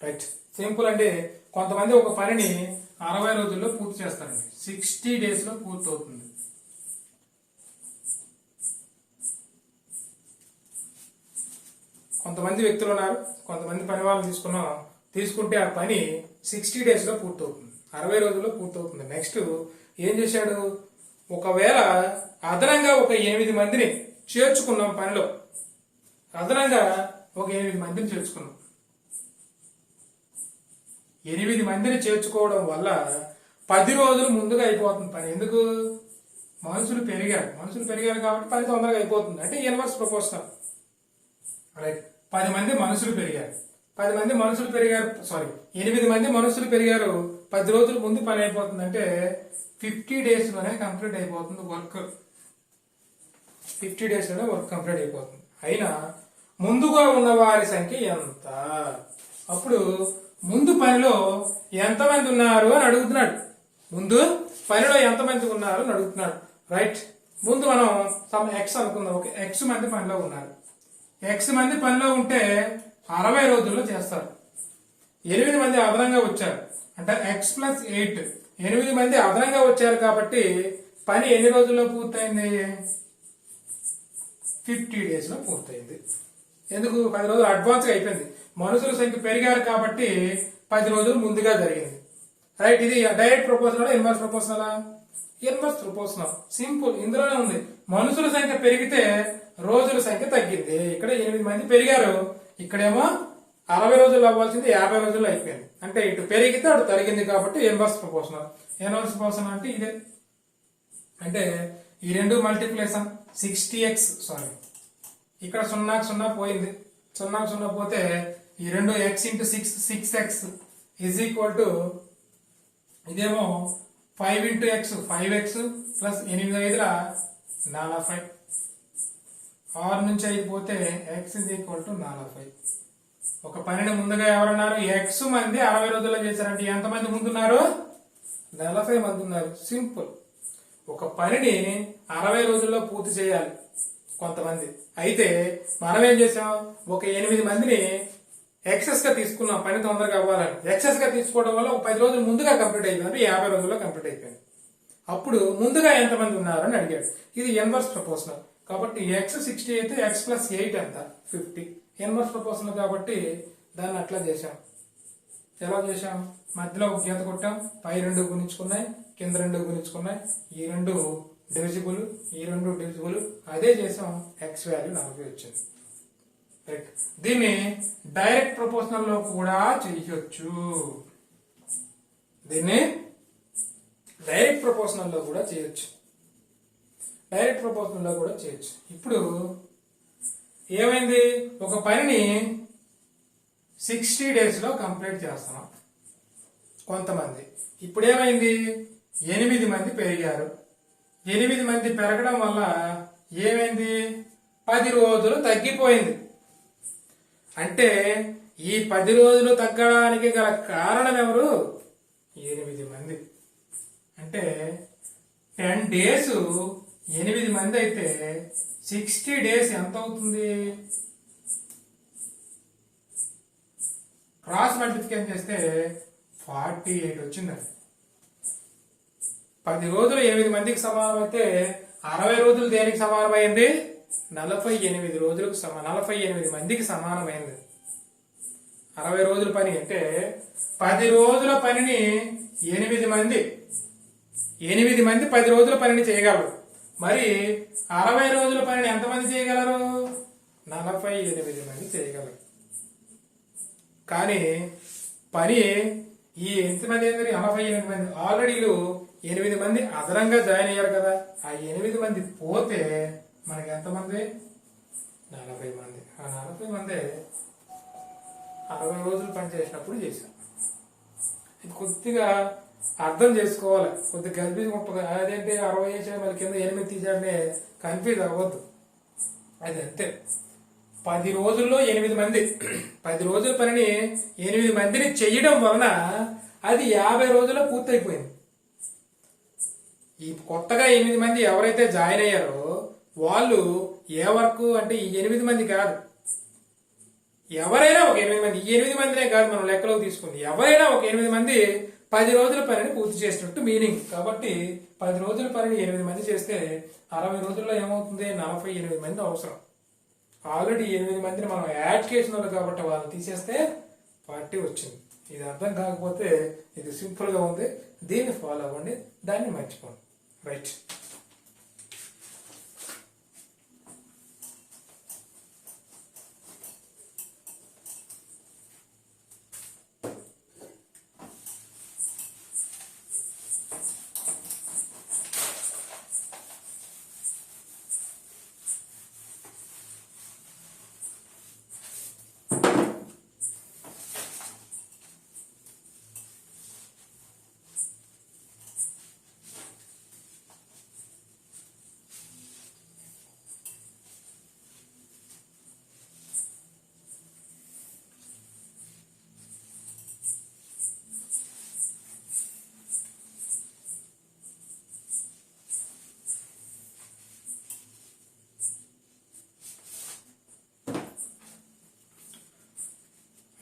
రైట్, సింపుల్ అంటే కొంతమంది ఒక పనిని 60 రోజుల్లో పూర్తి చేస్తారండి. 60 days లో పూర్తి అవుతుంది. కొంతమంది వ్యక్తులు ఉన్నారు, కొంతమంది పని వాళ్ళని తీసుకుంటే ఆ పని 60 days లో పూర్తవుతుంది, 60 రోజుల్లో పూర్తవుతుంది. నెక్స్ట్ ఏం చేశాడు, ఒకవేళ అదనంగా ఒక 8 మందిని చేర్చుకున్నాం పనిలో, అదనంగా ఒక 8 మందిని చేర్చుకున్నాం. 8 మందిని చేర్చుకోవడం వల్ల 10 రోజులు ముందుగా అయిపోతుంది పని. ఎందుకు? మనుషులు పెరిగారు కాబట్టి పని తొందరగా అయిపోతుంది. అంటే ఇన్వర్స్ ప్రపోర్షనల్. రైట్, 10 మంది మనుషులు పెరిగారు, 8 మంది మనుషులు పెరిగారు, 10 రోజుల ముందు పని అయిపోతుంది. అంటే 50 days లోనే కంప్లీట్ అయిపోతుంది వర్క్. 50 days లోనే వర్క్ కంప్లీట్ అయిపోతుంది. అయినా ముందుగా ఉన్న వారి సంఖ్య ఎంత? అప్పుడు ముందు పనిలో ఎంతమంది ఉన్నారు అని అడుగుతున్నాడు. ముందు పనిలో ఎంతమంది ఉన్నారు అని అడుగుతున్నాడు. రైట్, ముందు మనం సమ్ ఎక్స్ అనుకుందాం. ఒక ఎక్స్ మంది పనిలో ఉన్నారు. ఎక్స్ మంది పనిలో ఉంటే 60 రోజుల్లో చేస్తారు. 8 మంది అదనంగా వచ్చారు అంటే ఎక్స్ ప్లస్ 8, 8 మంది అదనంగా వచ్చారు కాబట్టి పని ఎన్ని రోజుల్లో పూర్తయింది? 50 days లో పూర్తయింది. ఎందుకు? 10 రోజులు అడ్వాన్స్ గా అయిపోయింది. మనుషుల సంఖ్య పెరిగారు కాబట్టి 10 రోజులు ముందుగా జరిగింది. రైట్, ఇది direct proposal, inverse proposal? Inverse proposal. Simple, ఇందులోనే ఉంది. మనుషుల సంఖ్య పెరిగితే రోజుల సంఖ్య తగ్గింది. ఇక్కడ 8 మంది పెరిగారు, ఇక్కడేమో 60 రోజులు అవ్వాల్సింది 50 రోజుల్లో అయిపోయింది. అంటే ఇటు పెరిగితే అటు తరిగింది కాబట్టి ఇన్వర్స్ ప్రపోజనల్. ఇన్వర్స్ ప్రపోజనల్ అంటే ఇదే. అంటే ఈ రెండు మల్టిప్లికేషన్ 60x, ఇక్కడ 0కి 0 పోయింది, 0కి 0 పోతే ఈ రెండు x into 6x is equal to ఇదేమో 5 ఇంటూ x 5x ప్లస్ 8 5 45. 6 నుంచి 5 పోతే x ఈజ్ ఈక్వల్ టు 45. ఒక పనిని ముందుగా ఎవరన్నారు? x మంది 60 రోజుల్లో చేశారంటే ఎంతమంది ముందున్నారు? 40 మంది ఉన్నారు. సింపుల్. ఒక పనిని 60 రోజుల్లో పూర్తి చేయాలి కొంతమంది. అయితే మనం ఏం చేసాం? ఒక 8 మందిని ఎక్సెస్ గా తీసుకున్నాం పని తొందరగా అవ్వాలని. ఎక్సెస్ గా తీసుకోవడం వల్ల ఒక 10 రోజులు ముందుగా కంప్లీట్ అయిపోయింది, 50 రోజుల్లో కంప్లీట్ అయిపోయింది. అప్పుడు ముందుగా ఎంతమంది ఉన్నారు అని అడిగాడు. ఇది ఇన్వర్స్ ప్రపోజనల్ కాబట్టి ఎక్స్ 60 అయితే ఎక్స్ ప్లస్ 8 ఎంత? 50. ఇన్వర్స్ ప్రపోజనల్ కాబట్టి దాన్ని అట్లా చేశాం. ఎలా చేశాం? మధ్యలో ఒక గీత కొట్టాం, పై 2 గుణించుకున్నాయి, కింద 2 గుణించుకున్నాయి, ఈ 2 డివిజిబుల్, ఈ 2 డివిజిబుల్. అదే చేసాం, ఎక్స్ వాల్యూ 40 వచ్చింది. రైట్, దీన్ని డైరెక్ట్ ప్రపోజనల్ లో కూడా చేయొచ్చు. దీన్ని డైరెక్ట్ ప్రపోజనల్ లో కూడా చేయొచ్చు. ఇప్పుడు ఏమైంది? ఒక పనిని 60 days లో కంప్లీట్ చేస్తున్నాం కొంతమంది. ఇప్పుడు ఏమైంది? 8 మంది పెరిగారు. 8 మంది పెరగడం వల్ల ఏమైంది? 10 రోజులు తగ్గిపోయింది. అంటే ఈ 10 రోజులు తగ్గడానికి గల కారణం ఎవరు? 8 మంది. అంటే 10 days 8 మంది అయితే 60 days ఎంత అవుతుంది? క్రాస్ మల్టిప్లికేషన్ చేస్తే 48 వచ్చిందండి. 10 రోజులు 8 మందికి సమానం అయితే 60 రోజులు దేనికి సమానమైంది? 48 రోజులకు 48 మందికి సమానమైంది. 60 రోజుల పని అంటే 10 రోజుల పనిని 8 మంది 10 రోజుల పనిని చేయగలరు. మరి 60 రోజుల పనిని ఎంతమంది చేయగలరు? 48 మంది చేయగలరు. కానీ పని ఈ ఎంతమంది 48 మంది ఆల్రెడీ 8 మంది అదనంగా జాయిన్ అయ్యారు కదా, ఆ 8 మంది పోతే మనకి ఎంతమంది? 40 మంది. ఆ 40 మంది 60 రోజులు పని చేసినప్పుడు చేశాం. ఇది కొద్దిగా అర్థం చేసుకోవాలి, కొద్దిగా కన్ఫ్యూజ్ ఉంటుంది. అదేంటి 60 చేసాడు మళ్ళీ కింద 8 తీసాడనే కన్ఫ్యూజ్ అవ్వద్దు. అది అంతే. 10 రోజుల్లో 8 మంది 10 రోజుల పనిని 8 మందిని చెయ్యడం వలన అది 50 రోజుల్లో పూర్తయిపోయింది. ఈ కొత్తగా 8 మంది ఎవరైతే జాయిన్ అయ్యారో వాళ్ళు ఏ వర్క్ అంటే ఈ 8 మంది కాదు, ఎవరైనా ఒక 8 మంది, ఈ 8 మందినే కాదు మనం లెక్కలోకి తీసుకుంది, ఎవరైనా ఒక 8 మంది 10 రోజుల పనిని పూర్తి చేసినట్టు మీనింగ్. కాబట్టి 10 రోజుల పనిని 8 మంది చేస్తే 60 రోజుల్లో ఏమవుతుంది? 48 మంది అవసరం. ఆల్రెడీ 8 మందిని మనం యాడ్ చేసిన వాళ్ళు కాబట్టి వాళ్ళని తీసేస్తే 40 వచ్చింది. ఇది అర్థం కాకపోతే ఇది సింపుల్ గా ఉంది, దీన్ని ఫాలో అవ్వండి, దాన్ని మర్చిపోండి. రైట్.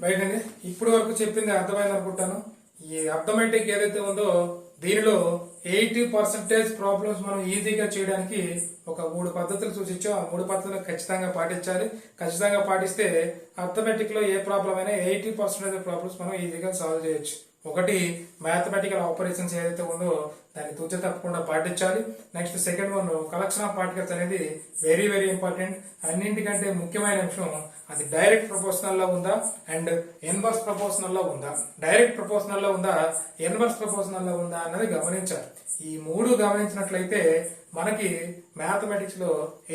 రైట్ అండి, ఇప్పుడు వరకు చెప్పింది అర్థమైంది అనుకుంటాను. ఈ అర్థమెటిక్ ఏదైతే ఉందో దీనిలో 80% ప్రాబ్లమ్స్ మనం ఈజీగా చేయడానికి ఒక 3 పద్ధతులు సూచించాం. ఆ 3 పద్ధతులు ఖచ్చితంగా పాటించాలి. ఖచ్చితంగా పాటిస్తే అర్థమెటిక్ లో ఏ ప్రాబ్లం అయినా 80% ప్రాబ్లమ్స్ మనం ఈజీగా సాల్వ్ చేయొచ్చు. ఒకటి, మ్యాథమెటికల్ ఆపరేషన్స్ ఏదైతే ఉందో దాన్ని తూచ తప్పకుండా పాటించాలి. Next second one, collection of particles అనేది వెరీ వెరీ ఇంపార్టెంట్. అన్నింటికంటే ముఖ్యమైన అంశం అది డైరెక్ట్ ప్రపోర్షనల్ లో ఉందా అండ్ ఇన్వర్స్ ప్రపోర్షనల్ లో ఉందా, డైరెక్ట్ ప్రపోర్షనల్ లో ఉందా, ఇన్వర్స్ ప్రపోర్షనల్ లో ఉందా అన్నది గమనించాలి. ఈ 3 గమనించినట్లయితే మనకి మ్యాథమెటిక్స్ లో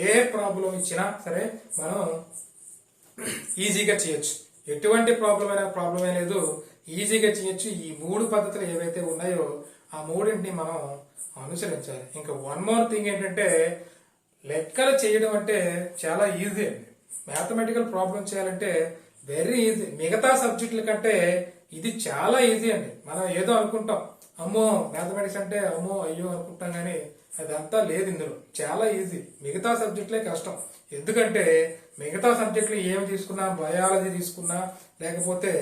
ఏ ప్రాబ్లం ఇచ్చినా సరే మనం ఈజీగా చేయొచ్చు. ఎటువంటి ప్రాబ్లమే లేదు, ఈజీగా చేయొచ్చు. ఈ 3 పద్ధతులు ఏవైతే ఉన్నాయో ఆ 3ని మనం అనుసరించాలి. ఇంకా వన్ మోర్ థింగ్ ఏంటంటే లెక్కలు చేయడం అంటే చాలా ఈజీ అండి. మ్యాథమెటికల్ ప్రాబ్లం చేయాలంటే వెరీ ఈజీ. మిగతా సబ్జెక్టుల కంటే ఇది చాలా ఈజీ అండి. మనం ఏదో అనుకుంటాం, అమ్మో మ్యాథమెటిక్స్ అంటే అమ్మో అయ్యో అనుకుంటాం, కానీ అదంతా లేదు. ఇందులో చాలా ఈజీ. మిగతా సబ్జెక్టులే కష్టం. ఎందుకంటే మిగతా సబ్జెక్టులు ఏమి తీసుకున్నా, బయాలజీ తీసుకున్నా లేకపోతే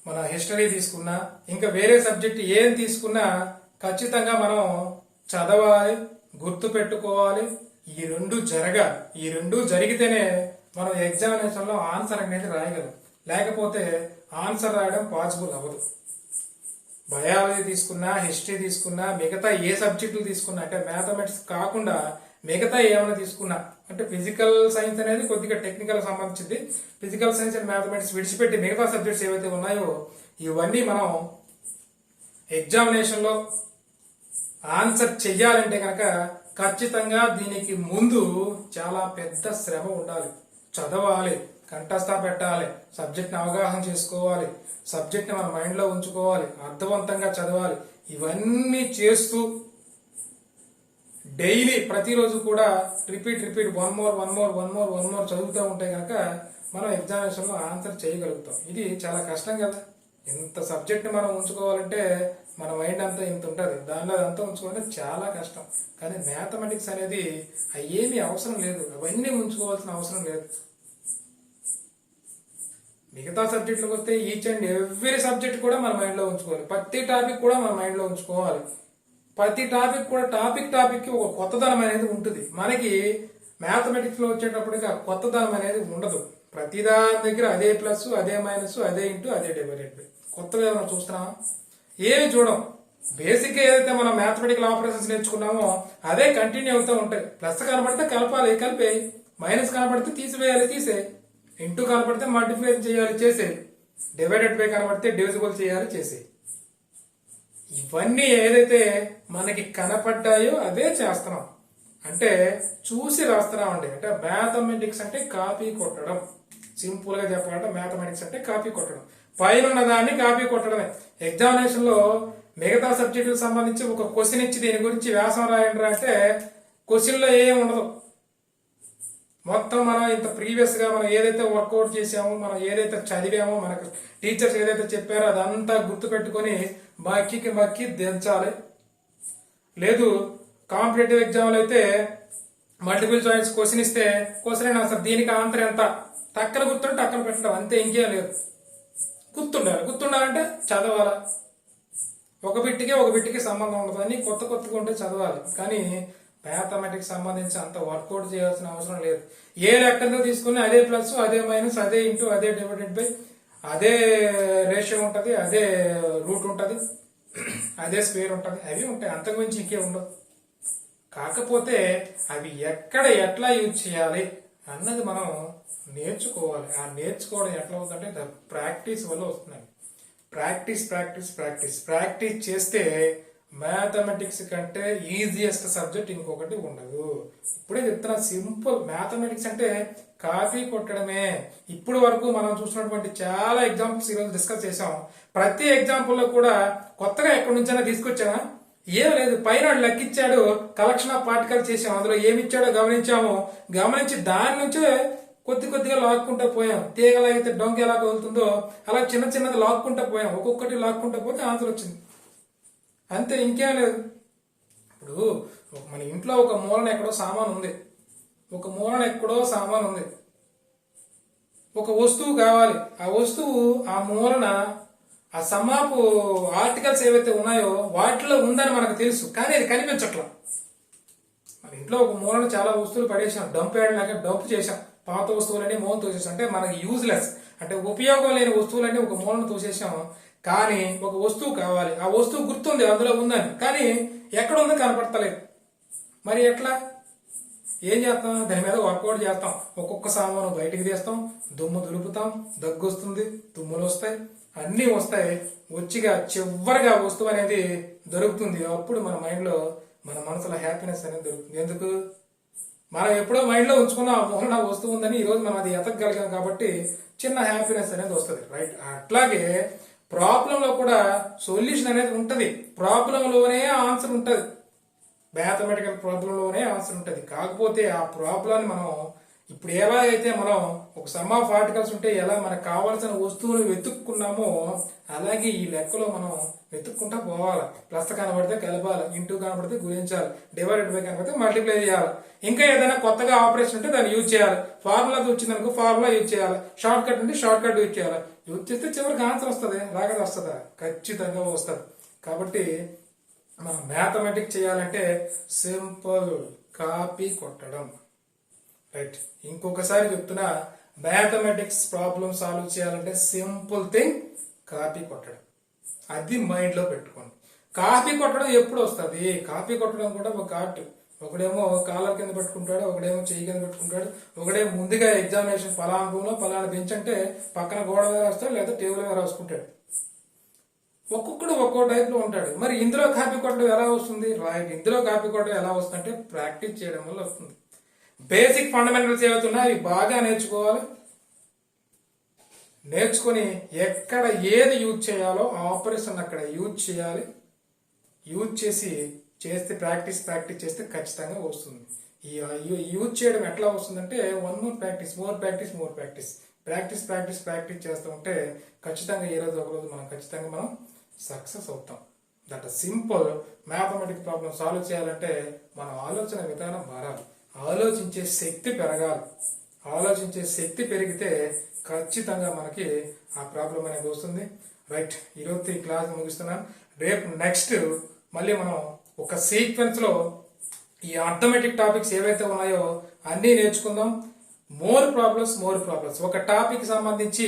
మన హిస్టరీ తీసుకున్నా ఇంకా వేరే సబ్జెక్ట్ ఏం తీసుకున్నా ఖచ్చితంగా మనం చదవాలి, గుర్తు పెట్టుకోవాలి. ఈ 2 జరగాలి. ఈ 2 జరిగితేనే మనం ఎగ్జామినేషన్ లో ఆన్సర్ అనేది రాయగలం, లేకపోతే ఆన్సర్ రాయడం పాసిబుల్ అవ్వదు. బయాలజీ తీసుకున్నా, హిస్టరీ తీసుకున్నా, మిగతా ఏ సబ్జెక్టులు తీసుకున్నా, అంటే మ్యాథమెటిక్స్ కాకుండా మిగతా ఏమైనా తీసుకున్నా, అంటే ఫిజికల్ సైన్స్ అనేది కొద్దిగా టెక్నికల్ సంబంధించింది. ఫిజికల్ సైన్స్ అండ్ మ్యాథమెటిక్స్ విడిచిపెట్టి మిగతా సబ్జెక్ట్స్ ఏవైతే ఉన్నాయో ఇవన్నీ మనం ఎగ్జామినేషన్ లో ఆన్సర్ చెయ్యాలంటే కనుక ఖచ్చితంగా దీనికి ముందు చాలా పెద్ద శ్రమ ఉండాలి. చదవాలి, కంఠస్థ పెట్టాలి, సబ్జెక్ట్ని అవగాహన చేసుకోవాలి, సబ్జెక్ట్ని మన మైండ్ లో ఉంచుకోవాలి, అర్థవంతంగా చదవాలి. ఇవన్నీ చేస్తూ డైలీ ప్రతిరోజు కూడా రిపీట్ వన్ మోర్ చదువుతూ ఉంటే కనుక మనం ఎగ్జామినేషన్లో ఆన్సర్ చేయగలుగుతాం. ఇది చాలా కష్టం కదా. ఇంత సబ్జెక్ట్ మనం ఉంచుకోవాలంటే మన మైండ్ అంతా ఇంత ఉంటుంది, దానిలో అదంతా ఉంచుకోవాలంటే చాలా కష్టం. కానీ మ్యాథమెటిక్స్ అనేది ఏమీ అవసరం లేదు, అవన్నీ ఉంచుకోవాల్సిన అవసరం లేదు. మిగతా సబ్జెక్టులకు వస్తే ఈచ్ అండ్ ఎవ్రీ సబ్జెక్ట్ కూడా మన మైండ్లో ఉంచుకోవాలి. ప్రతి టాపిక్ కూడా మన మైండ్లో ఉంచుకోవాలి. ప్రతి టాపిక్ కూడా టాపిక్ ఒక కొత్తదనం అనేది ఉంటుంది. మనకి మ్యాథమెటిక్స్ లో వచ్చేటప్పటికి ఆ కొత్తదనం అనేది ఉండదు. ప్రతి దాని దగ్గర అదే ప్లస్, అదే మైనస్, అదే ఇంటూ, అదే డివైడెడ్ బై. కొత్తగా ఏమైనా చూస్తున్నామా? ఏమి చూడం. బేసిక్ గా ఏదైతే మనం మ్యాథమెటికల్ ఆపరేషన్స్ నేర్చుకున్నామో అదే కంటిన్యూ అవుతూ ఉంటాయి. ప్లస్ కనబడితే కలపాలి, కలిపే. మైనస్ కనబడితే తీసివేయాలి, తీసే. ఇంటూ కనబడితే మల్టిప్లికేషన్ చేయాలి, చేసే. డివైడెడ్ బై కనబడితే డివిజిబుల్ చేయాలి, చేసే. ఇవన్నీ ఏదైతే మనకి కనపడ్డాయో అదే చేస్తున్నాం. అంటే చూసి రాస్తున్నామండి. అంటే మ్యాథమెటిక్స్ అంటే కాపీ కొట్టడం. సింపుల్ గా చెప్పాలంటే మ్యాథమెటిక్స్ అంటే కాపీ కొట్టడం. పైన ఉన్న దాన్ని కాపీ కొట్టడమే. ఎగ్జామినేషన్ లో మిగతా సబ్జెక్టులకు సంబంధించి ఒక క్వశ్చన్ ఇచ్చి దీని గురించి వ్యాసం రాయండి అంటే క్వశ్చన్ లో ఏం ఉండదు. మొత్తం మనం ఇంత ప్రీవియస్ గా మనం ఏదైతే వర్కౌట్ చేసామో, మనం ఏదైతే చదివామో, మనకు టీచర్స్ ఏదైతే చెప్పారో అదంతా గుర్తు పెట్టుకుని మక్కి దించాలి. లేదు కాంపిటేటివ్ ఎగ్జామ్లు అయితే మల్టిపుల్ చాయిస్ క్వశ్చన్ ఇస్తే క్వశ్చన్ ఆన్సర్, దీనికి ఆన్సర్ ఎంత టక్కన గుర్తుంటే టక్కన పెట్టడం, అంతే, ఇంకేం లేదు. గుర్తుండాలంటే చదవాలా. ఒక బిట్టికి సంబంధం ఉండదు, అన్ని కొత్తగా ఉంటే చదవాలి. కానీ మ్యాథమెటిక్స్ సంబంధించి అంత వర్కౌట్ చేయాల్సిన అవసరం లేదు. ఏ లెక్కతో తీసుకుని అదే ప్లస్, అదే మైనస్, అదే ఇంటూ, అదే డివైడెడ్ బై, అదే రేషియో ఉంటుంది, అదే రూట్ ఉంటుంది, అదే స్క్వేర్ ఉంటుంది, అవి ఉంటాయి. అంతకుమించి ఇంకే ఉండదు. కాకపోతే అవి ఎక్కడ ఎట్లా యూజ్ చేయాలి అన్నది మనం నేర్చుకోవాలి. ఆ నేర్చుకోవడం ఎట్లా అవుతుందంటే ప్రాక్టీస్ వల్ల వస్తున్నాయి. ప్రాక్టీస్ చేస్తే మ్యాథమెటిక్స్ కంటే ఈజియెస్ట్ సబ్జెక్ట్ ఇంకొకటి ఉండదు. ఇప్పుడే చెప్తున్నా, సింపుల్. మ్యాథమెటిక్స్ అంటే కాపీ కొట్టడమే. ఇప్పుడు వరకు మనం చూసినటువంటి చాలా ఎగ్జాంపుల్స్ ఈరోజు డిస్కస్ చేసాం. ప్రతి ఎగ్జాంపుల్ లో కూడా కొత్తగా ఎక్కడి నుంచైనా తీసుకొచ్చామా? ఏం లేదు. పైన లెక్కిచ్చాడు, కలెక్షన్ ఆఫ్ పార్టికల్స్ చేసాం, అందులో ఏమిచ్చాడో గమనించి దాని నుంచే కొద్దిగా లాక్కుంటా పోయాం. తీగలాగితే డొంక ఎలా కదులుతుందో అలా చిన్నది లాక్కుంటా పోయాం. ఒక్కొక్కటి లాక్కుంటా పోతే ఆన్సర్ వచ్చింది, అంతే, ఇంకేం లేదు. ఇప్పుడు మన ఇంట్లో ఒక మూలన ఎక్కడో సామాన్ ఉంది, ఒక వస్తువు కావాలి. ఆ వస్తువు ఆ మూలన ఆ సమాపు ఆర్టికల్స్ ఏవైతే ఉన్నాయో వాటిలో ఉందని మనకు తెలుసు, కానీ అది కనిపించట్లా. మన ఇంట్లో ఒక మూలన చాలా వస్తువులు పడేసాం, డంప్ లాగా డంప్ చేసాం. పాత వస్తువులన్నీ మూలన తోసేసాం. అంటే మనకి యూజ్లెస్, అంటే ఉపయోగం లేని వస్తువులన్నీ ఒక మూలన తోసేసాం. కానీ ఒక వస్తువు కావాలి, ఆ వస్తువు గుర్తుంది అందులో ఉందని, కానీ ఎక్కడ ఉందో కనపడతలేదు. మరి ఎట్లా? ఏం చేస్తాం? దాని మీద వర్కౌట్ చేస్తాం. ఒక్కొక్క సామాను బయటికి తీస్తాం, దుమ్ము దులుపుతాం, దగ్గు వస్తుంది, తుమ్ములు వస్తాయి, అన్నీ వస్తాయి. వచ్చిగా చివరిగా వస్తువు అనేది దొరుకుతుంది. అప్పుడు మన మైండ్లో, మన మనసులో హ్యాపీనెస్ అనేది దొరుకుతుంది. ఎందుకు? మనం ఎప్పుడో మైండ్లో ఉంచుకున్న ఆ మూలన వస్తువు ఉందని ఈరోజు మనం అది ఎతకగలిగాం కాబట్టి చిన్న హ్యాపీనెస్ అనేది వస్తుంది, రైట్? అట్లాగే ప్రాబ్లంలో కూడా సొల్యూషన్ అనేది ఉంటుంది. ప్రాబ్లంలోనే ఆన్సర్ ఉంటుంది. మ్యాథమెటికల్ ప్రాబ్లంలోనే ఆన్సర్ ఉంటుంది. కాకపోతే ఆ ప్రాబ్లాన్ని మనం ఇప్పుడు ఎలా అయితే మనం ఒక సమ్ ఆఫ్ ఆర్టికల్స్ ఉంటే ఎలా మనకు కావాల్సిన వస్తువులు వెతుక్కున్నామో అలాగే ఈ లెక్కలో మనం వెతుక్కుంటా పోవాలి. ప్లస్ కనబడితే కలపాలి, ఇంటూ కనబడితే గుణించాలి, డివైడెడ్ బై కనబడితే మల్టిప్లై చేయాలి. ఇంకా ఏదైనా కొత్తగా ఆపరేషన్ ఉంటే దాన్ని యూజ్ చేయాలి. ఫార్ములా వచ్చిందనుకో ఫార్ములా యూజ్ చేయాలి. షార్ట్ కట్ ఉంటే షార్ట్ కట్ యూజ్ చేయాలి. యూజ్ చేస్తే చివరికి ఆన్సర్ వస్తుంది. రాగది వస్తుందా? ఖచ్చితంగా వస్తుంది. కాబట్టి మనం మ్యాథమెటిక్స్ చేయాలంటే సింపుల్, కాపీ కొట్టడం, రైట్? ఇంకొకసారి చెప్తున్నా, మ్యాథమెటిక్స్ ప్రాబ్లం సాల్వ్ చేయాలంటే సింపుల్ థింగ్ కాపీ కొట్టడం. అది మైండ్ లో పెట్టుకోండి. కాపీ కొట్టడం ఎప్పుడు వస్తుంది? కాపీ కొట్టడం కూడా ఒక ఆర్ట్. ఒకడేమో కాలర్ కింద పెట్టుకుంటాడు, ఒకడేమో చెయ్యి కింద పెట్టుకుంటాడు, ఒకడేమో ముందుగా ఎగ్జామినేషన్ పలానా రూమ్ లో పలానా బెంచ్ అంటే పక్కన గోడ మీద రాస్తాడు, లేదా టేబుల్ మీద రాసుకుంటాడు. ఒక్కొక్కడు ఒక్కో టైప్ లో ఉంటాడు. మరి ఇందులో కాపీ కొట్టడం ఎలా వస్తుంది? రైట్, ఇందులో కాపీ కొట్టడం ఎలా వస్తుందంటే ప్రాక్టీస్ చేయడం వల్ల వస్తుంది. బేసిక్ ఫండమెంటల్స్ ఏవైతున్నా అవి బాగా నేర్చుకోవాలి. నేర్చుకుని ఎక్కడ ఏది యూజ్ చేయాలో ఆపరేషన్ అక్కడ యూజ్ చేయాలి. యూజ్ చేసి చేస్తే ప్రాక్టీస్ చేస్తే ఖచ్చితంగా వస్తుంది. ఈ యూజ్ చేయడం ఎట్లా వస్తుందంటే వన్ మోర్ ప్రాక్టీస్, ప్రాక్టీస్ చేస్తూ ఉంటే ఖచ్చితంగా ఏ రోజు ఒక రోజు మనం సక్సెస్ అవుతాం. That simple mathematics problem solve చేయాలంటే మన ఆలోచన విధానం మారాలి, ఆలోచించే శక్తి పెరగాలి. ఆలోచించే శక్తి పెరిగితే ఖచ్చితంగా మనకి ఆ ప్రాబ్లం అనేది వస్తుంది. రైట్, ఈరోజు ఈ క్లాస్ ముగిస్తున్నాను. రేపు నెక్స్ట్ మళ్ళీ మనం ఒక సీక్వెన్స్ లో ఈ అర్థమెటిక్ టాపిక్స్ ఏవైతే ఉన్నాయో అన్నీ నేర్చుకుందాం. More problems. ఒక టాపిక్ సంబంధించి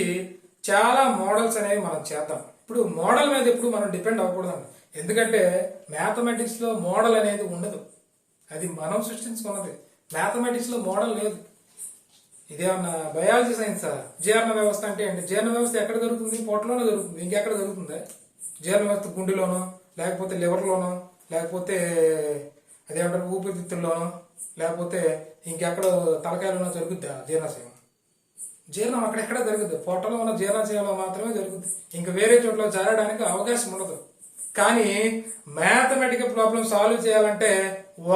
చాలా మోడల్స్ అనేవి మనం చేద్దాం. ఇప్పుడు మోడల్ మీద ఎప్పుడు మనం డిపెండ్ అవ్వకూడదండి. ఎందుకంటే మ్యాథమెటిక్స్ లో మోడల్ అనేది ఉండదు, అది మనం సృష్టించుకున్నది. మ్యాథమెటిక్స్ లో మోడల్ లేదు. ఇదేమన్నా బయాలజీ సైన్సా? జీర్ణ వ్యవస్థ అంటే ఏంటి? జీర్ణ వ్యవస్థ ఎక్కడ దొరుకుతుంది? పొట్టలోనే దొరుకుతుంది, ఇంకెక్కడ దొరుకుతుందా? జీర్ణ వ్యవస్థ గుండెలోనో, లేకపోతే లివర్లోనో, లేకపోతే అదేమంటారు ఊపిరితిత్తుల్లోనో, లేకపోతే ఇంకెక్కడ తలకాయలోనో జరుగుద్దా జీర్ణశయం? జీర్ణం అక్కడెక్కడ జరుగుతుంది, పొట్టలో ఉన్న జీర్ణశయంలో మాత్రమే జరుగుతుంది. ఇంకా వేరే చోట్ల జరగడానికి అవకాశం ఉండదు. కానీ మ్యాథమెటికల్ ప్రాబ్లం సాల్వ్ చేయాలంటే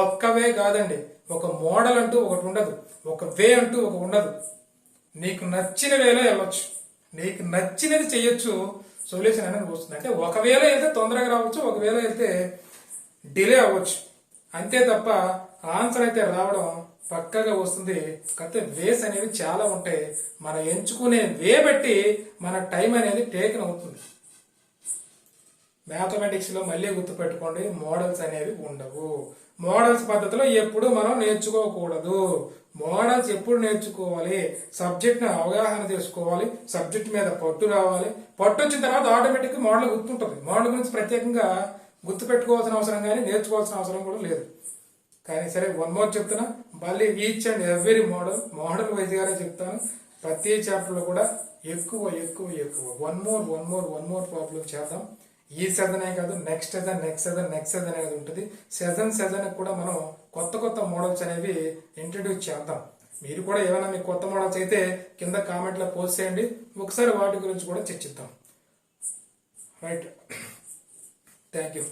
ఒక్కవే కాదండి, ఒక మోడల్ అంటూ ఒకటి ఉండదు, ఒక వే అంటూ ఒక ఉండదు. నీకు నచ్చిన వేలో వెళ్ళొచ్చు, నీకు నచ్చినది చెయ్యొచ్చు, సొల్యూషన్ అనేది వస్తుంది. అంటే ఒకవేళ వెళ్తే తొందరగా రావచ్చు, ఒకవేళ వెళ్తే డిలే అవ్వచ్చు, అంతే తప్ప ఆన్సర్ అయితే రావడం పక్కగా వస్తుంది. కాకపోతే వేస్ అనేవి చాలా ఉంటాయి. మనం ఎంచుకునే వే బట్టి మన టైం అనేది టేకన్ అవుతుంది. మ్యాథమెటిక్స్ లో మళ్ళీ గుర్తుపెట్టుకోండి, మోడల్స్ అనేవి ఉండవు. మోడల్స్ పద్ధతిలో ఎప్పుడు మనం నేర్చుకోకూడదు. మోడల్స్ ఎప్పుడు నేర్చుకోవాలి? సబ్జెక్ట్ ని అవగాహన చేసుకోవాలి, సబ్జెక్ట్ మీద పట్టు రావాలి. పట్టు వచ్చిన తర్వాత ఆటోమేటిక్ మోడల్ గుర్తుంటుంది. మోడల్ గురించి ప్రత్యేకంగా గుర్తుపెట్టుకోవాల్సిన అవసరం కానీ నేర్చుకోవాల్సిన అవసరం కూడా లేదు. కానీ సరే, వన్ మోర్ చెప్తున్నా, మళ్ళీ each and every model wise గానే చెప్తాను. ప్రతి చాప్టర్ లో కూడా ఎక్కువ వన్ మోర్ ప్రాబ్లం చేద్దాం. ఈ సెజన్ కాదు, నెక్స్ట్ సెజన్ అనేది ఉంటుంది. సెజన్ కూడా మనం కొత్త మోడల్స్ అనేవి ఇంట్రడ్యూస్ చేద్దాం. మీరు కూడా ఏమైనా మీకు కొత్త మోడల్స్ అయితే కింద కామెంట్లో పోస్ట్ చేయండి, ఒకసారి వాటి గురించి కూడా చర్చిద్దాం. Right, thank you.